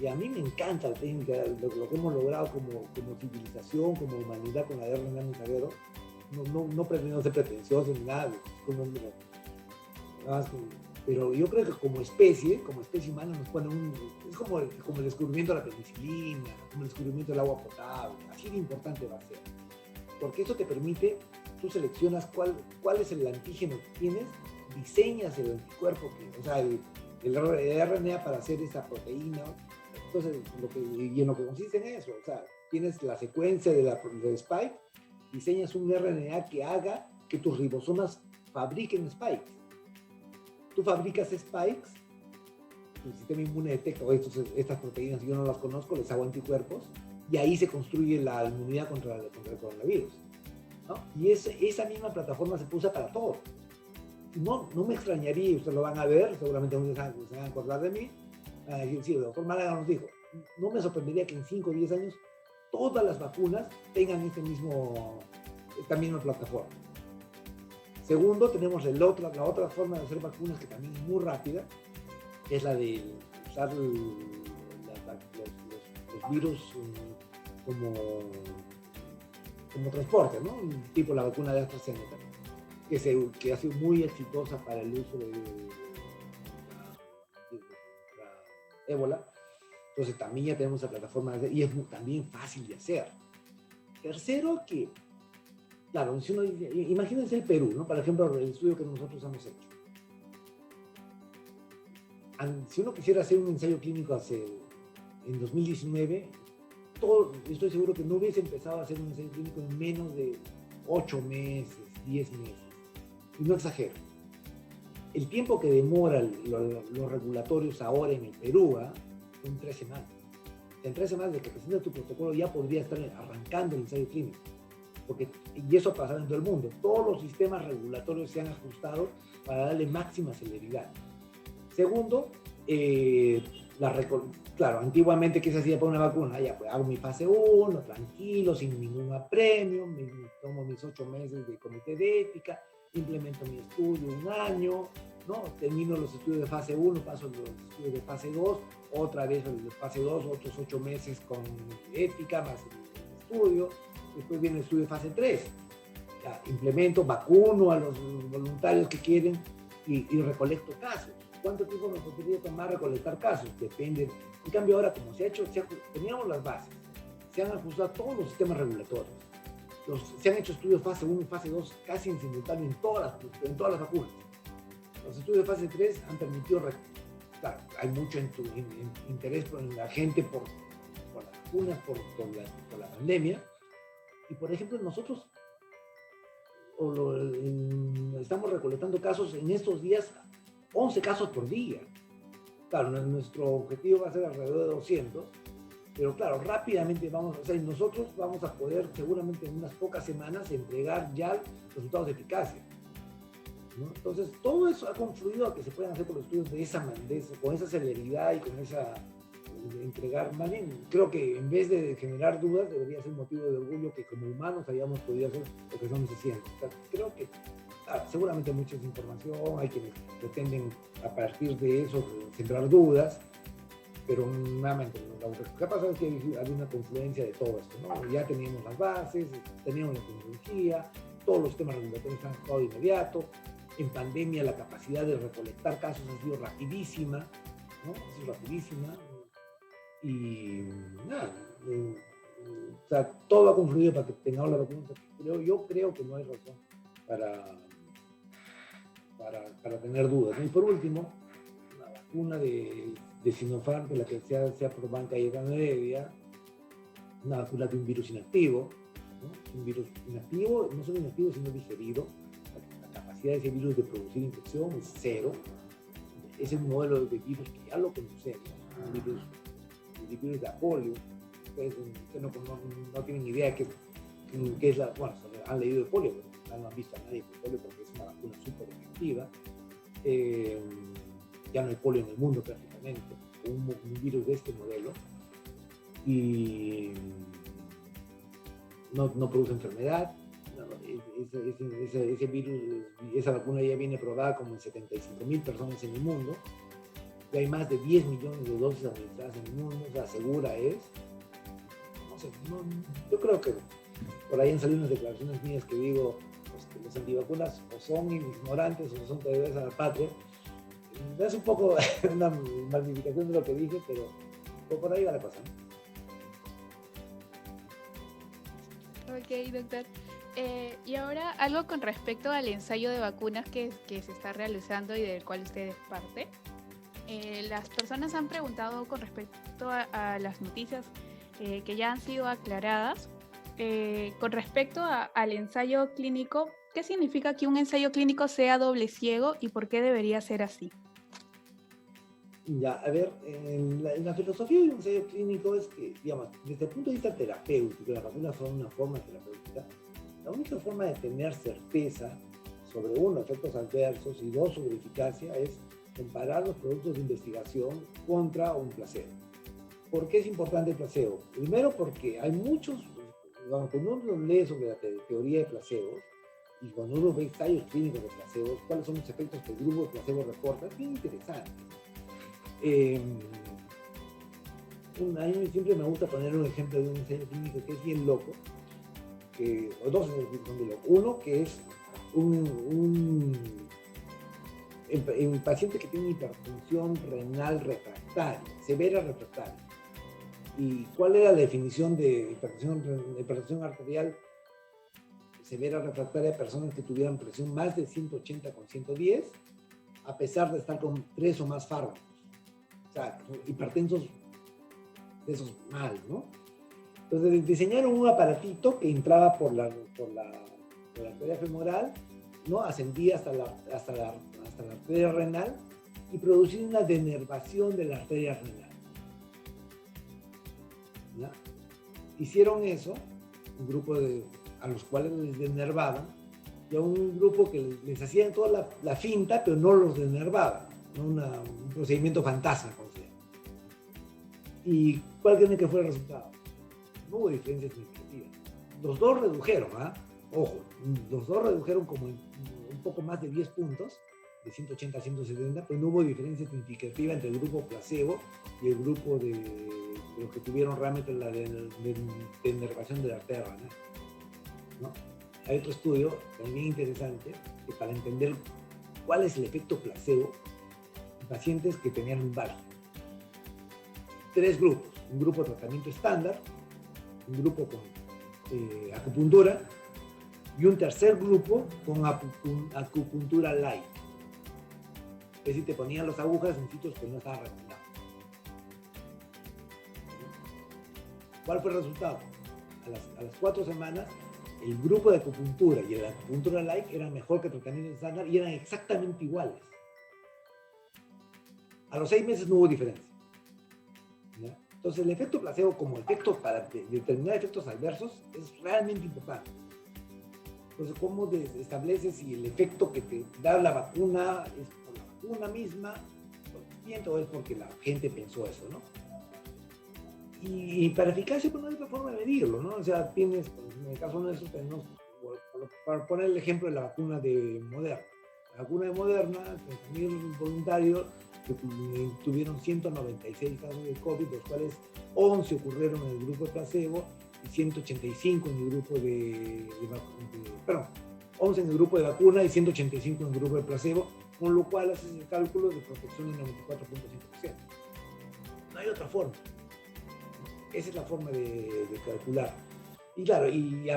Y a mí me encanta la técnica, lo que hemos logrado como civilización, como humanidad con la RNA mensajero. No pretendo ser pretencioso ni nada, pero yo creo que como especie humana nos pone es como el descubrimiento de la penicilina, como el descubrimiento del agua potable, así de importante va a ser, porque eso te permite, tú seleccionas cuál es el antígeno que tienes, diseñas el anticuerpo, o sea, el RNA para hacer esa proteína. Entonces, y en lo que consiste en eso, o sea, tienes la secuencia de spike, diseñas un RNA que haga que tus ribosomas fabriquen spikes. Tú fabricas spikes, el sistema inmune detecta estas proteínas, yo no las conozco, les hago anticuerpos, y ahí se construye la inmunidad contra el coronavirus, ¿no? Y esa misma plataforma se usa para todo. No me extrañaría, ustedes lo van a ver, seguramente se van a acordar de mí, sí, el doctor Málaga nos dijo, no me sorprendería que en 5 o 10 años todas las vacunas tengan esta misma plataforma. Segundo, tenemos la otra forma de hacer vacunas que también es muy rápida, que es la de usar los virus como transporte, ¿no? Tipo la vacuna de AstraZeneca, que ha sido muy exitosa para el uso de ébola. Entonces también ya tenemos la plataforma y es también fácil de hacer. Tercero, que, claro, si uno dice, imagínense el Perú, ¿no? Por ejemplo, el estudio que nosotros hemos hecho. Si uno quisiera hacer un ensayo clínico en 2019, estoy seguro que no hubiese empezado a hacer un ensayo clínico en menos de 8 meses, 10 meses. Y no exagero. El tiempo que demoran los regulatorios ahora en el Perú, son 3 semanas. En 3 semanas de que presentas tu protocolo ya podría estar arrancando el ensayo clínico. Y eso ha pasado en todo el mundo. Todos los sistemas regulatorios se han ajustado para darle máxima celeridad. Segundo, claro, antiguamente, ¿qué se hacía para una vacuna? Ya, pues hago mi fase 1, tranquilo, sin ningún apremio, me tomo mis 8 meses de comité de ética, implemento mi estudio 1 año, ¿no? Termino los estudios de fase 1, paso a los estudios de fase 2, otra vez el de fase 2, otros 8 meses con ética, más el estudio, después viene el estudio de fase 3. Ya, implemento, vacuno a los voluntarios que quieren y recolecto casos. ¿Cuánto tiempo me podría tomar recolectar casos? Depende. En cambio, ahora, como teníamos las bases, se han ajustado todos los sistemas regulatorios. Se han hecho estudios fase 1 y fase 2 casi en simultáneo en todas las vacunas. Los estudios de fase 3 han permitido, claro, hay mucho interés en la gente por las vacunas, por la pandemia. Y, por ejemplo, nosotros estamos recolectando casos en estos días, 11 casos por día. Claro, nuestro objetivo va a ser alrededor de 200, pero claro, rápidamente nosotros vamos a poder seguramente en unas pocas semanas entregar ya resultados de eficacia, ¿no? Entonces, todo eso ha confluido a que se puedan hacer por los estudios con esa celeridad y con esa entregar. Más bien, creo que en vez de generar dudas, debería ser un motivo de orgullo que como humanos hayamos podido hacer lo que estamos haciendo. O sea, creo que seguramente mucha información, hay quienes pretenden a partir de eso sembrar dudas, pero nuevamente lo que ha pasado es que hay una confluencia de todo esto, ¿no? Ya teníamos las bases, teníamos la tecnología, todos los sistemas regulatorios se han actuado de inmediato. En pandemia la capacidad de recolectar casos ha sido rapidísima, ¿no? Ha sido rapidísima. Y nada, o sea, todo ha confluido para que tengamos la vacuna. Yo creo que no hay razón para tener dudas, ¿no? Y por último, la vacuna de Sinopharm, que la que se ha probado en Cayetano Heredia, una vacuna de un virus inactivo, ¿no? Un virus inactivo, no solo inactivo, sino digerido. La capacidad de ese virus de producir infección es cero. Es un modelo de virus que ya lo conocemos, un virus de la polio. Ustedes no tienen idea de qué es la... Bueno, han leído de polio, pero no han visto a nadie con polio porque es una vacuna súper efectiva. Ya no hay polio en el mundo prácticamente, un virus de este modelo. Y no produce enfermedad. Ese virus, esa vacuna ya viene probada como en 75,000 personas en el mundo. Y hay más de 10 millones de dosis administradas en el mundo, o sea, segura es. No sé, yo creo que por ahí han salido unas declaraciones mías que digo pues, que los antivacunas o son ignorantes o no son traidores a la patria. Es un poco una magnificación de lo que dije, pero por ahí va la cosa, ¿no? Ok, doctor. Y ahora algo con respecto al ensayo de vacunas que se está realizando y del cual usted es parte. Las personas han preguntado con respecto a las noticias que ya han sido aclaradas. Con respecto al ensayo clínico, ¿qué significa que un ensayo clínico sea doble ciego y por qué debería ser así? Ya, a ver, en la filosofía de un ensayo clínico es que, digamos, desde el punto de vista terapéutico, las vacunas son una forma terapéutica. La única forma de tener certeza sobre, uno, efectos adversos y dos, sobre eficacia es comparar los productos de investigación contra un placebo. ¿Por qué es importante el placebo? Primero porque hay muchos, cuando uno lee sobre la teoría de placebos y cuando uno ve ensayos clínicos de placebos, cuáles son los efectos que el grupo de placebo reporta, es bien interesante. A mí siempre me gusta poner un ejemplo de un ensayo clínico que es bien loco, o dos ensayos clínicos son bien locos. Uno que es un paciente que tiene hiperfunción renal refractaria, severa refractaria. ¿Y cuál era la definición de hipertensión arterial severa refractaria? Personas que tuvieran presión más de 180 con 110, a pesar de estar con 3 o más fármacos. O sea, hipertensos de esos mal, ¿no? Entonces diseñaron un aparatito que entraba por la arteria femoral, ¿no? Ascendía hasta la arteria renal y producía una denervación de la arteria renal. ¿Ya? Hicieron eso, un grupo a los cuales les denervaban, y a un grupo que les hacían toda la finta, pero no los denervaban, ¿no? Un procedimiento fantasma, como se llama. ¿Y cuál creen que fue el resultado? No hubo diferencias significativas. Los dos redujeron, ojo, los dos redujeron como un poco más de 10 puntos, de 180 a 170, pero no hubo diferencia significativa entre el grupo placebo y el grupo de los que tuvieron realmente la denervación de la arteria renal, ¿no? hay otro estudio también interesante que para entender cuál es el efecto placebo en pacientes que tenían lumbalgia. 3 grupos, un grupo de tratamiento estándar, un grupo con acupuntura y un tercer grupo con acupuntura light. Es decir, te ponían las agujas en sitios que no estaban recomendados. ¿Cuál fue el resultado? A las 4 semanas, el grupo de acupuntura y el acupuntura light eran mejor que el tratamiento estándar y eran exactamente iguales. A los 6 meses no hubo diferencia. ¿Ya? Entonces, el efecto placebo como efecto para determinar efectos adversos es realmente importante. Entonces, ¿cómo estableces si el efecto que te da la vacuna es por la vacuna misma, o es porque la gente pensó eso, ¿no? Y para eficacia, pues no hay otra forma de medirlo, ¿no? O sea, tienes, en el caso nuestro, tenemos, para poner el ejemplo de la vacuna de Moderna. La vacuna de Moderna, 30.000 voluntarios que tuvieron 196 casos de COVID, los cuales 11 ocurrieron en el grupo de placebo y 185 en el grupo perdón, 11 en el grupo de vacuna y 185 en el grupo de placebo, con lo cual haces el cálculo de protección del 94.5%. No hay otra forma. Esa es la forma de calcular. Y claro, y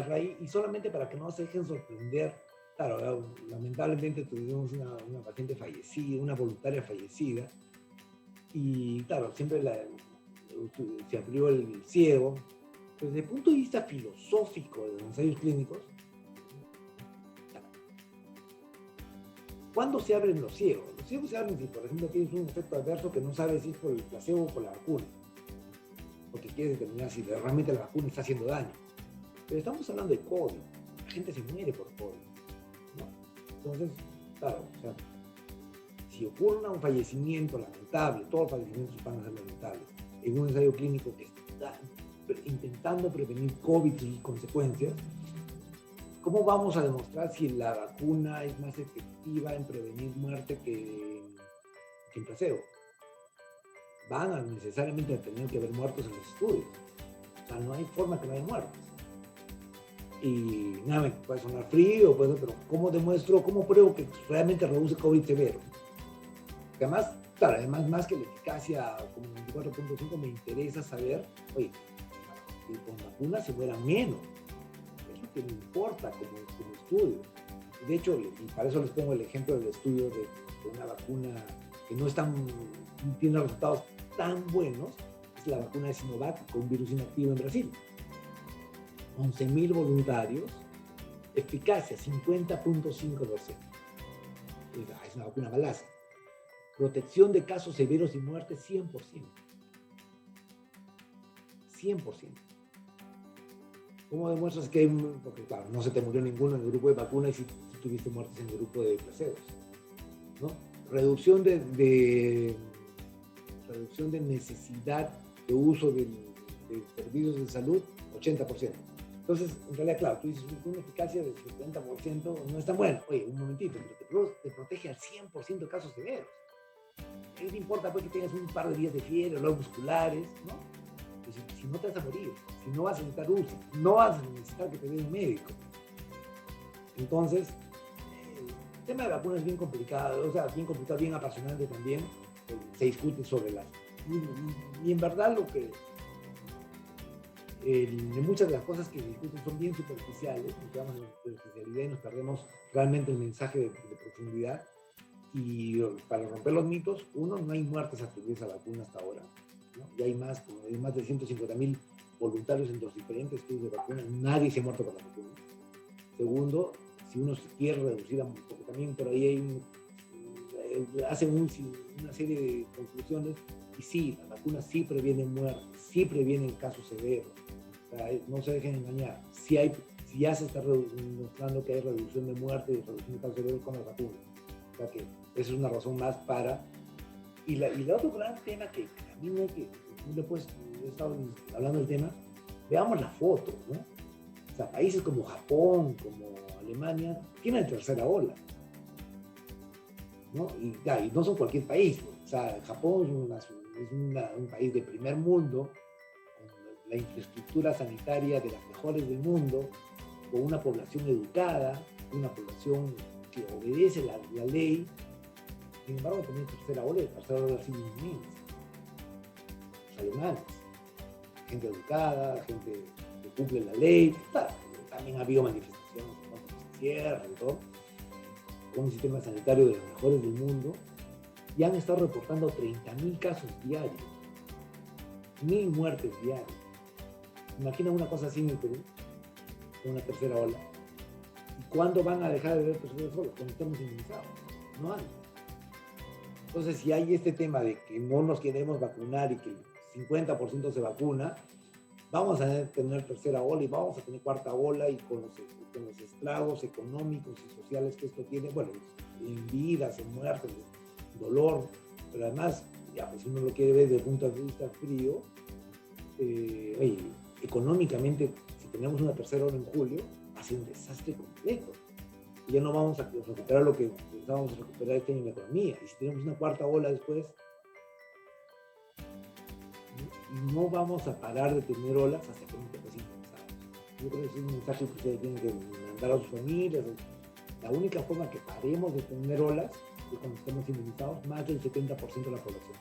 solamente para que no se dejen sorprender, claro, lamentablemente tuvimos una paciente fallecida, una voluntaria fallecida, y claro, siempre se abrió el ciego. Pues desde el punto de vista filosófico de los ensayos clínicos, ¿cuándo se abren los ciegos? Los ciegos se abren si, por ejemplo, tienes un efecto adverso que no sabes si es por el placebo o por la vacuna, porque quieres determinar si realmente la vacuna está haciendo daño. Pero estamos hablando de COVID. La gente se muere por COVID, ¿no? Entonces, claro, o sea, si ocurre un fallecimiento lamentable, todos los fallecimientos van a ser lamentables, en un ensayo clínico que está intentando prevenir COVID y consecuencias, ¿cómo vamos a demostrar si la vacuna es más efectiva en prevenir muerte que en placebo? Van a necesariamente tener que haber muertos en los estudios. O sea, no hay forma que no haya muertos. Y nada, me puede sonar frío, pero ¿cómo demuestro, cómo pruebo que realmente reduce COVID severo? Porque además, claro, además más que la eficacia como 24.5 me interesa saber, oye, que con vacunas se muera menos. Es lo que me importa como estudio. De hecho, y para eso les pongo el ejemplo del estudio de una vacuna que no tiene resultados tan buenos, es la vacuna de Sinovac con virus inactivo en Brasil. 11.000 voluntarios, eficacia 50.5%. Es una vacuna balaza. Protección de casos severos y muerte 100%. 100%. ¿Cómo demuestras que porque claro, no se te murió ninguno en el grupo de vacuna y si tuviste muertes en el grupo de placebos, ¿no? Reducción de necesidad de uso de servicios de salud, 80%. Entonces, en realidad, claro, tú dices, una eficacia del 50% no es tan buena. Oye, un momentito, pero te protege al 100% de casos severos. ¿Qué te importa pues, que tengas un par de días de fiebre, dolores musculares, ¿no? Pues, si no te vas a morir, si no vas a necesitar uso, no vas a necesitar que te vea un médico. Entonces, el tema de vacunas es bien complicado, o sea, bien complicado, bien apasionante también. Se discute sobre las... Y en verdad lo que... muchas de las cosas que se discuten son bien superficiales, nos quedamos en superficialidad y nos perdemos realmente el mensaje de profundidad. Y para romper los mitos, uno, no hay muertes atribuidas a la vacuna hasta ahora, ¿no? Y hay más de 150.000 voluntarios en los diferentes estudios de vacuna, nadie se ha muerto con la vacuna. Segundo, si uno se quiere reducir, porque también por ahí hacen una serie de conclusiones, y sí, las vacunas sí previenen muertes, sí previenen casos severos. O sea, no se dejen engañar. Si ya se está demostrando que hay reducción de muerte y reducción de casos severos con las vacunas. O sea que esa es una razón más para... Y el otro gran tema que a mí después he estado hablando del tema, veamos la foto, ¿no? O sea, países como Japón, como Alemania, tienen tercera ola, ¿no? Y no son cualquier país, ¿no? O sea, Japón es un país de primer mundo, con la infraestructura sanitaria de las mejores del mundo, con una población educada, una población que obedece la ley. Sin embargo, también tercera ola ha sido inmensa. Los alemanes, gente educada, gente que cumple la ley. Claro, también ha habido manifestaciones cuando se cierra y todo, con un sistema sanitario de los mejores del mundo, y han estado reportando 30.000 casos diarios, 1.000 muertes diarias. Imagina una cosa así en el Perú, con una tercera ola. ¿Y cuándo van a dejar de haber terceras olas? Cuando estamos inmunizados, no antes. Entonces, si hay este tema de que no nos queremos vacunar y que el 50% se vacuna, vamos a tener tercera ola y vamos a tener cuarta ola, y con los estragos económicos y sociales que esto tiene, bueno, en vidas, en muertes, en dolor, pero además, ya, pues si uno lo quiere ver desde el punto de vista frío, oye, económicamente, si tenemos una tercera ola en julio, va a ser un desastre completo. Y ya no vamos a recuperar lo que pensábamos recuperar este año en la economía. Y si tenemos una cuarta ola después, no vamos a parar de tener olas hasta que no estemos inmunizados. Yo creo que ese es un mensaje que ustedes tienen que mandar a sus familias. La única forma que paremos de tener olas es cuando estemos inmunizados, más del 70% de la población.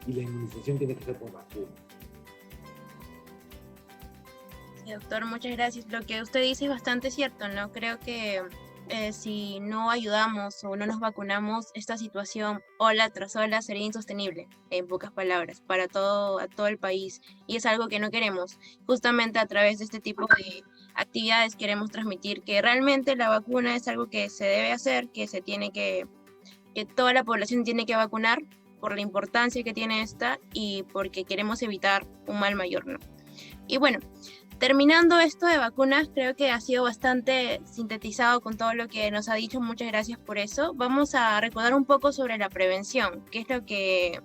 Y la inmunización tiene que ser por vacuna. Sí, doctor, muchas gracias. Lo que usted dice es bastante cierto, ¿no? Creo que si no ayudamos o no nos vacunamos, esta situación ola tras ola sería insostenible, en pocas palabras, a todo el país. Y es algo que no queremos. Justamente a través de este tipo de actividades queremos transmitir que realmente la vacuna es algo que se debe hacer, que toda la población tiene que vacunar por la importancia que tiene esta y porque queremos evitar un mal mayor, ¿no? Y bueno, terminando esto de vacunas, creo que ha sido bastante sintetizado con todo lo que nos ha dicho. Muchas gracias por eso. Vamos a recordar un poco sobre la prevención, qué es lo que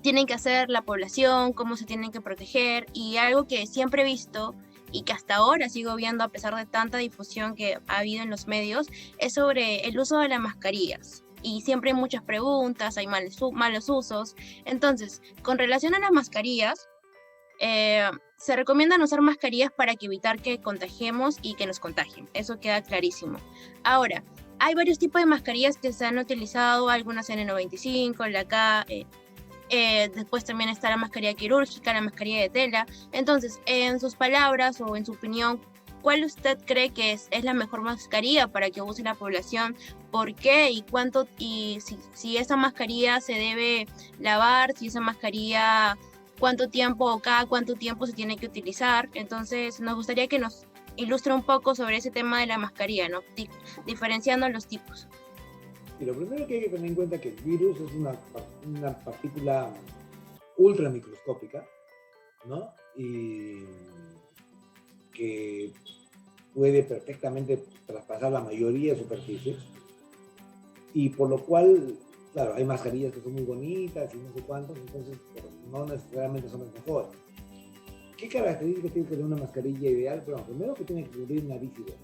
tienen que hacer la población, cómo se tienen que proteger, y algo que siempre he visto y que hasta ahora sigo viendo a pesar de tanta difusión que ha habido en los medios, es sobre el uso de las mascarillas. Y siempre hay muchas preguntas, hay malos usos. Entonces, con relación a las mascarillas, se recomiendan usar mascarillas para evitar que contagiemos y que nos contagien. Eso queda clarísimo. Ahora, hay varios tipos de mascarillas que se han utilizado, algunas N95, la K, después también está la mascarilla quirúrgica, la mascarilla de tela. Entonces, en sus palabras o en su opinión, ¿cuál usted cree que es la mejor mascarilla para que use la población? ¿Por qué? ¿Y cuánto? Y si esa mascarilla se debe lavar, si esa mascarilla, cuánto tiempo o cada cuánto tiempo se tiene que utilizar. Entonces, nos gustaría que nos ilustre un poco sobre ese tema de la mascarilla, ¿no? Diferenciando los tipos. Y lo primero que hay que tener en cuenta es que el virus es una partícula ultramicroscópica, ¿no? Y que puede perfectamente traspasar la mayoría de superficies, y por lo cual, claro, hay mascarillas que son muy bonitas y no sé cuántos, entonces, pero no necesariamente son las mejores. ¿Qué características tiene que tener una mascarilla ideal? Bueno, primero que tiene que cubrir nariz y boca.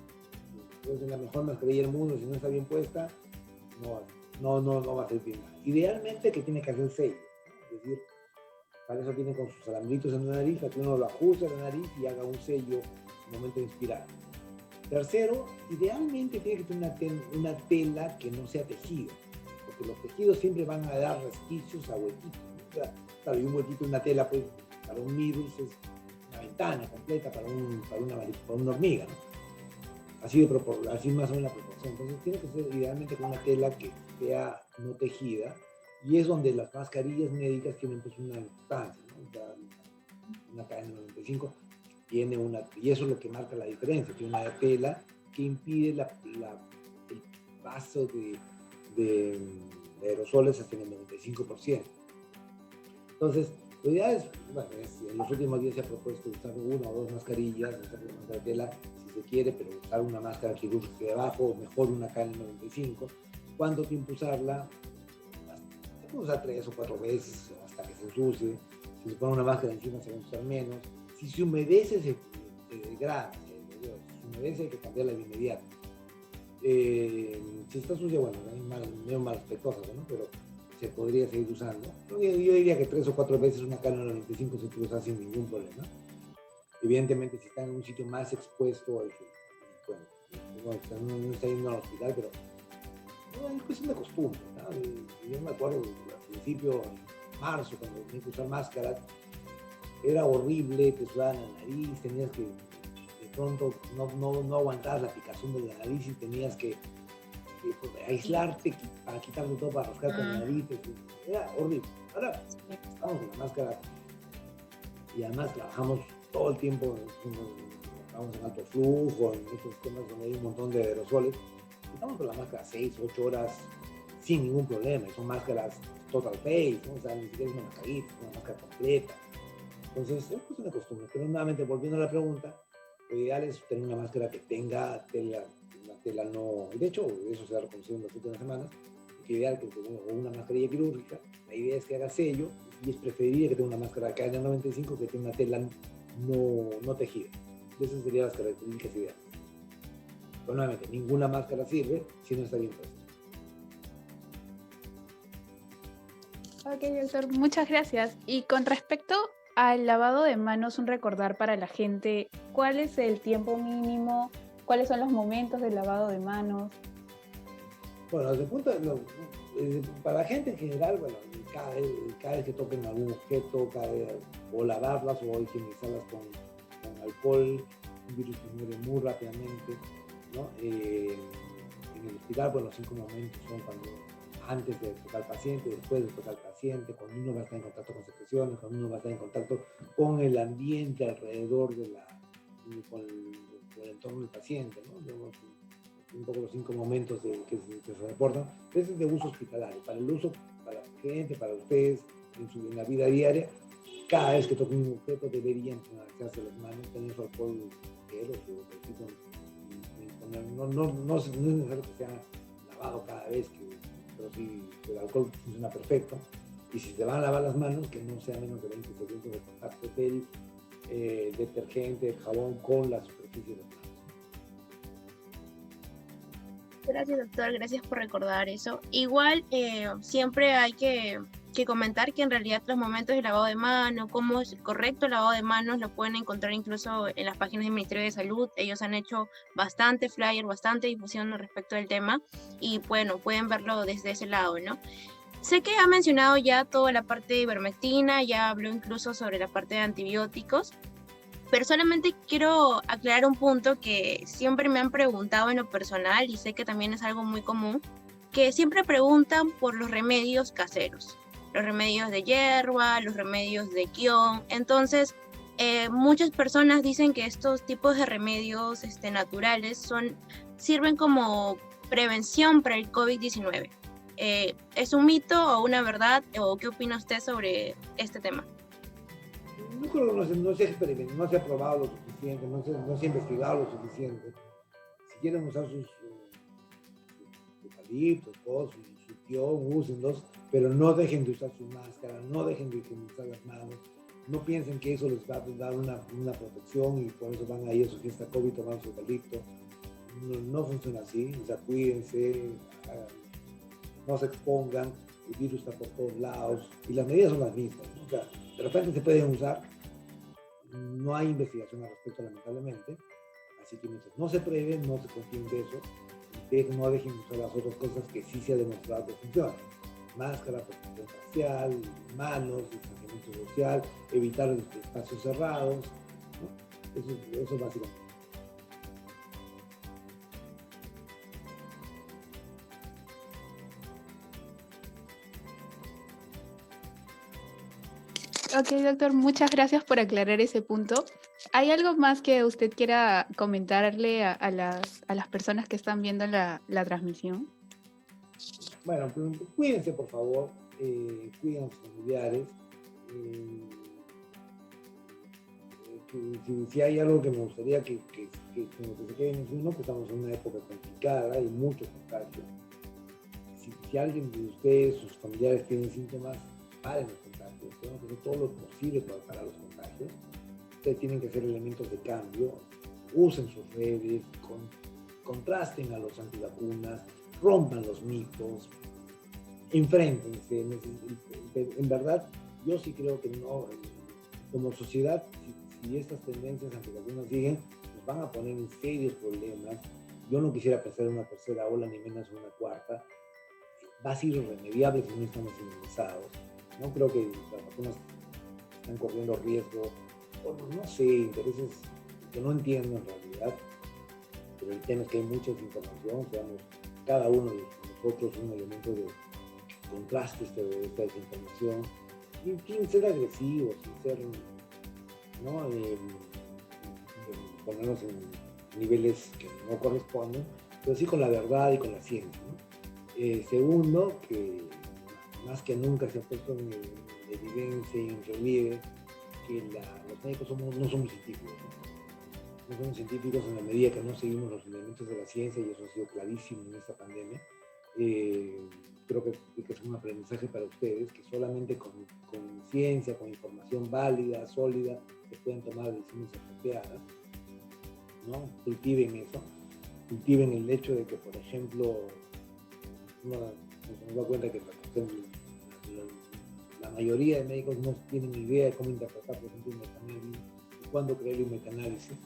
Entonces, la mejor mascarilla del mundo, si no está bien puesta, no va a ser bien. Idealmente que tiene que hacer sello, ¿no? Es decir, para eso tiene con sus alambritos en la nariz, para que uno lo ajuste a la nariz y haga un sello al momento de inspirar. Tercero, idealmente tiene que tener una tela que no sea tejido, porque los tejidos siempre van a dar resquicios a huequitos, ¿no? O sea, claro, y un huequito en una tela, pues, para un virus es una ventana completa para una hormiga, ¿no? Así más o menos la proporción. Entonces tiene que ser idealmente con una tela que sea no tejida, y es donde las mascarillas médicas tienen pues una importancia, ¿no? O sea, una KN95 tiene y eso es lo que marca la diferencia, tiene una tela que impide el paso de aerosoles hasta el 95%. Entonces, lo ideal es, bueno, en los últimos días se ha propuesto usar una o dos mascarillas, usar la tela si se quiere, pero usar una máscara quirúrgica debajo, o mejor una KN95. ¿Cuánto tiempo usarla? Se puede usar 3 o 4 veces hasta que se ensucie. Si se pone una máscara encima se va a usar menos. Si se humedece, se degrada. Si se humedece, hay que cambiarla de inmediato. Si está sucia, bueno, medio mal respetuosa, ¿no? Pero se podría seguir usando. Yo diría que 3 o 4 veces una KN95 se puede usar sin ningún problema. Evidentemente, si está en un sitio más expuesto, hay que bueno, no está yendo al hospital, pero no, es cuestión de costumbre, ¿no? Yo me acuerdo al principio, en marzo, cuando tenía que usar máscaras, era horrible, te sudaban la nariz, tenías que, de pronto, no aguantabas la picazón de la nariz y tenías que aislarte para quitarte todo, para rascarte la nariz, era horrible. Ahora estamos con la máscara y además trabajamos todo el tiempo, trabajamos en alto flujo, en estos temas donde hay un montón de aerosoles. Estamos con la máscara 6, 8 horas sin ningún problema, y son máscaras total face, ¿no? O sea, ni siquiera es una mascarita, es una máscara completa. Entonces, es cuestión de costumbre. Pero nuevamente, volviendo a la pregunta, lo ideal es tener una máscara que tenga tela, una tela no... De hecho, eso se ha reconocido en las últimas semanas, que ideal que tenga una mascarilla quirúrgica. La idea es que haga sello, y es preferible que tenga una máscara KN95 que tenga una tela no tejida. Esas serían las características ideales. Pero nuevamente, ninguna máscara sirve si no está bien puesta. Ok, doctor, muchas gracias. Y con respecto al lavado de manos, un recordar para la gente, ¿cuál es el tiempo mínimo? ¿Cuáles son los momentos del lavado de manos? Bueno, desde el punto para la gente en general, bueno, cada vez que toquen algún objeto, o lavarlas o higienizarlas con alcohol, un virus que muere muy rápidamente, ¿no? En el hospital, pues los 5 momentos son antes de tocar al paciente, después de tocar al paciente, cuando uno va a estar en contacto con secreciones, cuando uno va a estar en contacto con el ambiente alrededor con el entorno del paciente, ¿no? Digamos, un poco los 5 momentos que se reportan. Ese es de uso hospitalario. Para el uso, para la gente, para ustedes, en la vida diaria, cada vez que toquen un objeto deberían lavarse las manos, tener su alcohol gel no es necesario que sea lavado cada vez, pero sí, el alcohol funciona perfecto. Y si se van a lavar las manos, que no sea menos de 20 segundos de contacto del detergente, el jabón con la superficie de las manos. Gracias, doctor, gracias por recordar eso. Igual, siempre hay que comentar que en realidad los momentos de lavado de manos, cómo es el correcto lavado de manos, lo pueden encontrar incluso en las páginas del Ministerio de Salud. Ellos han hecho bastante flyer, bastante difusión respecto del tema y bueno, pueden verlo desde ese lado, ¿no? Sé que ha mencionado ya toda la parte de ivermectina, ya habló incluso sobre la parte de antibióticos, pero solamente quiero aclarar un punto que siempre me han preguntado en lo personal y sé que también es algo muy común, que siempre preguntan por los remedios caseros, los remedios de hierba, los remedios de quión. Entonces, muchas personas dicen que estos tipos de remedios naturales sirven como prevención para el COVID-19. ¿Es un mito o una verdad? ¿O qué opina usted sobre este tema? Yo creo que no se ha probado lo suficiente, no se ha investigado lo suficiente. Si quieren usar sus eucaliptos, su quión, úsenlos, pero no dejen de usar su máscara, no dejen de utilizar las manos, no piensen que eso les va a dar una protección y por eso van a ir a su fiesta COVID tomando su eucalipto. No funciona así, o sea, cuídense, no se expongan, el virus está por todos lados y las medidas son las mismas, ¿no? O sea, de repente se pueden usar, no hay investigación al respecto lamentablemente, así que mientras no se prueben, no se confíen de eso, no dejen de usar las otras cosas que sí se ha demostrado que funcionan. Máscara, protección facial, manos, distanciamiento social, evitar los espacios cerrados, ¿no? Eso básicamente. Ok, doctor, muchas gracias por aclarar ese punto. ¿Hay algo más que usted quiera comentarle a las personas que están viendo la transmisión? Bueno, pues, cuídense por favor, cuiden a sus familiares. Si hay algo que me gustaría que se queden en uno, que estamos en una época complicada y mucho contagio. Si alguien de ustedes, sus familiares tienen síntomas, paren los contagios, tenemos que hacer todo lo posible para parar los contagios. Ustedes tienen que ser elementos de cambio, usen sus redes, contrasten a los antivacunas, rompan los mitos, enfréntense. En verdad, yo sí creo que no, como sociedad, si estas tendencias antivacunas siguen, nos van a poner en serios problemas. Yo no quisiera pensar en una tercera ola, ni menos en una cuarta. Va a ser irremediable si no estamos inmunizados. No creo que las vacunas están corriendo riesgo por, no sé, intereses que no entiendo en realidad. Pero el tema es que hay mucha desinformación, seamos cada uno de nosotros un elemento de contraste de esta desinformación, y sin ser agresivos, sin ser, ¿no? Ponernos en niveles que no corresponden, pero sí con la verdad y con la ciencia, ¿no? Segundo, que más que nunca se ha puesto en evidencia y en relieve que los médicos no somos científicos, ¿no? No somos científicos en la medida que no seguimos los elementos de la ciencia, y eso ha sido clarísimo en esta pandemia. Creo que es un aprendizaje para ustedes, que solamente con ciencia, con información válida, sólida, se pueden tomar decisiones apropiadas, ¿no? Cultiven eso, cultiven el hecho de que, por ejemplo, uno se da cuenta que la mayoría de médicos no tienen idea de cómo interpretar, por ejemplo, un metanálisis, y cuándo crear un metanálisis.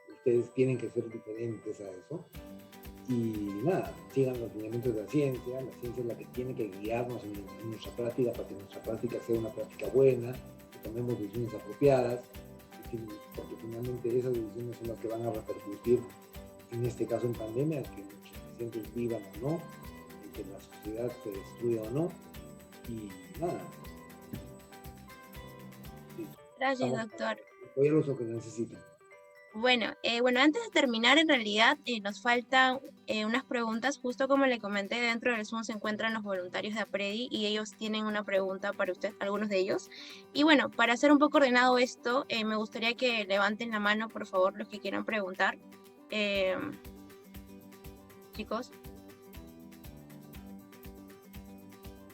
Ustedes tienen que ser diferentes a eso. Y nada, sigan los lineamientos de la ciencia es la que tiene que guiarnos en nuestra práctica, para que nuestra práctica sea una práctica buena, que tomemos decisiones apropiadas, porque finalmente esas decisiones son las que van a repercutir, en este caso en pandemia, que nuestros pacientes vivan o no, que la sociedad se destruya o no, y nada. Sí, Gracias, doctor. Apoyarlos lo que necesiten. Bueno, antes de terminar, en realidad nos faltan unas preguntas. Justo como le comenté, dentro del Zoom se encuentran los voluntarios de APREDI y ellos tienen una pregunta para usted, algunos de ellos. Y bueno, para hacer un poco ordenado esto, me gustaría que levanten la mano, por favor, los que quieran preguntar. Chicos.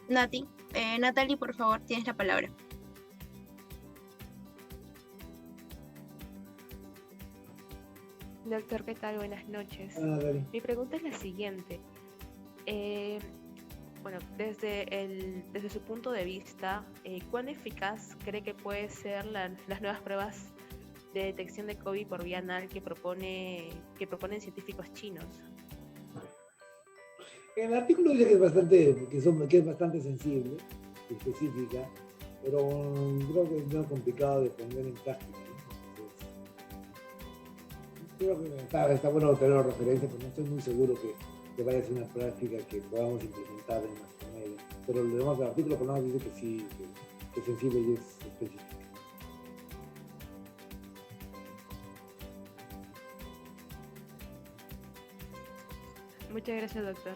Natalie, por favor, tienes la palabra. Doctor, ¿qué tal? Buenas noches. Mi pregunta es la siguiente. Desde su punto de vista, ¿cuán eficaz cree que puede ser las nuevas pruebas de detección de COVID por vía anal que proponen científicos chinos? El artículo dice que es bastante sensible, específica, pero creo que es muy complicado de poner en práctica. Creo que está bueno tener referencia, pero no estoy muy seguro que vaya a ser una práctica que podamos implementar en nuestro medio. Pero lo demás del artículo, por lo menos dice que sí, que es sensible y es específica. Muchas gracias, doctor.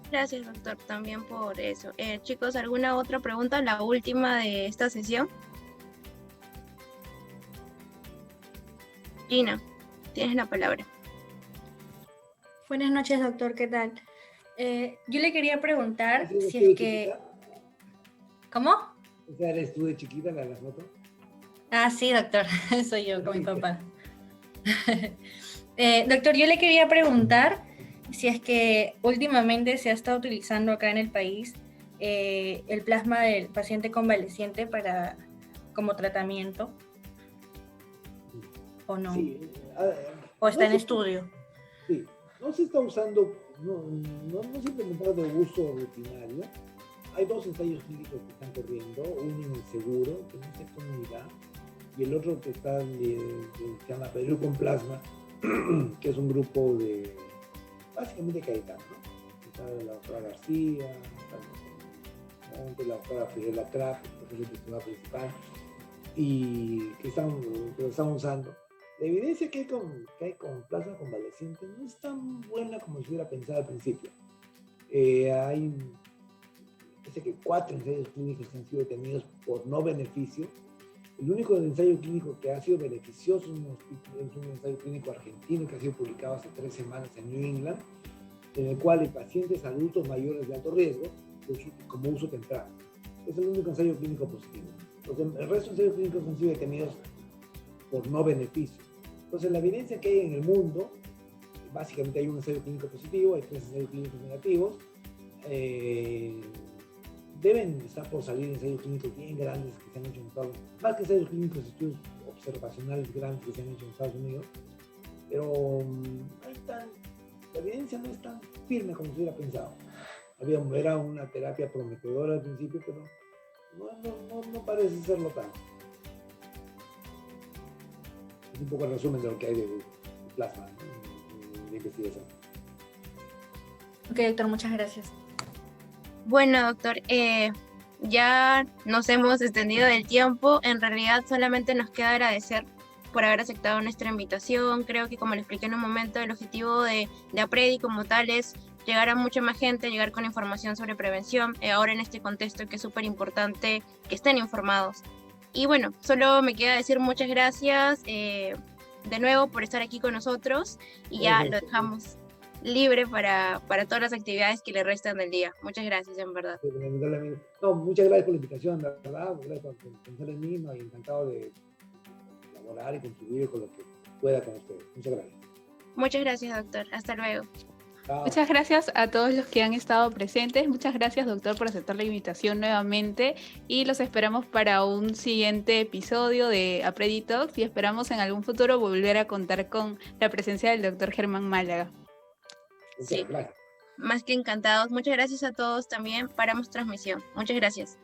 Gracias, doctor, también por eso. Chicos, ¿alguna otra pregunta? La última de esta sesión. Gina, tienes la palabra. Buenas noches, doctor, ¿qué tal? Yo le quería preguntar si es que... ¿Cómo? O sea, ¿eres tú de chiquita, la de las fotos? Ah, sí, doctor, soy yo con mi papá. Doctor, yo le quería preguntar si es que últimamente se ha estado utilizando acá en el país el plasma del paciente convaleciente como tratamiento, ¿o no? Sí. ¿O está en estudio? Sí, no se está usando, no se ha implementado de uso rutinario. Hay dos ensayos clínicos que están corriendo, uno en el seguro, que no sé cómo irá, y el otro que está, se llama Perú con Plasma, que es un grupo de, básicamente caetanos, ¿no? Está la doctora García, está la doctora Fidela Kraft, que es el titular principal, y que lo están usando. La evidencia que hay con plasma convaleciente no es tan buena como se hubiera pensado al principio. Parece que 4 ensayos clínicos que han sido detenidos por no beneficio. El único ensayo clínico que ha sido beneficioso es un ensayo clínico argentino que ha sido publicado hace 3 semanas en New England, en el cual hay pacientes adultos mayores de alto riesgo como uso temprano. Es el único ensayo clínico positivo. Entonces, el resto de ensayos clínicos han sido detenidos por no beneficio. Entonces, la evidencia que hay en el mundo, básicamente hay un ensayo clínico positivo, hay 3 ensayos clínicos negativos, deben estar por salir ensayos clínicos bien grandes que se han hecho en Estados Unidos, más que ensayos clínicos, estudios observacionales grandes que se han hecho en Estados Unidos, pero la evidencia no es tan firme como se hubiera pensado. Era una terapia prometedora al principio, pero no parece serlo tanto. Es un poco el resumen de lo que hay de plasma, ¿no? de investigación. Ok, doctor, muchas gracias. Bueno, doctor, ya nos hemos extendido del tiempo. En realidad solamente nos queda agradecer por haber aceptado nuestra invitación. Creo que, como le expliqué en un momento, el objetivo de APREDI como tal es llegar a mucha más gente, llegar con información sobre prevención, ahora en este contexto que es súper importante que estén informados. Y bueno, solo me queda decir muchas gracias de nuevo por estar aquí con nosotros, y ya lo dejamos libre para todas las actividades que le restan del día. Muchas gracias, en verdad. No, muchas gracias por la invitación, la verdad, gracias por pensar en mí, y encantado de colaborar y contribuir con lo que pueda con ustedes. Muchas gracias. Muchas gracias, doctor. Hasta luego. Chao. Muchas gracias a todos los que han estado presentes. Muchas gracias, doctor, por aceptar la invitación nuevamente. Y los esperamos para un siguiente episodio de APREDI Talks, y esperamos en algún futuro volver a contar con la presencia del doctor Germán Málaga. Sí, más que encantados. Muchas gracias a todos también. Paramos transmisión. Muchas gracias.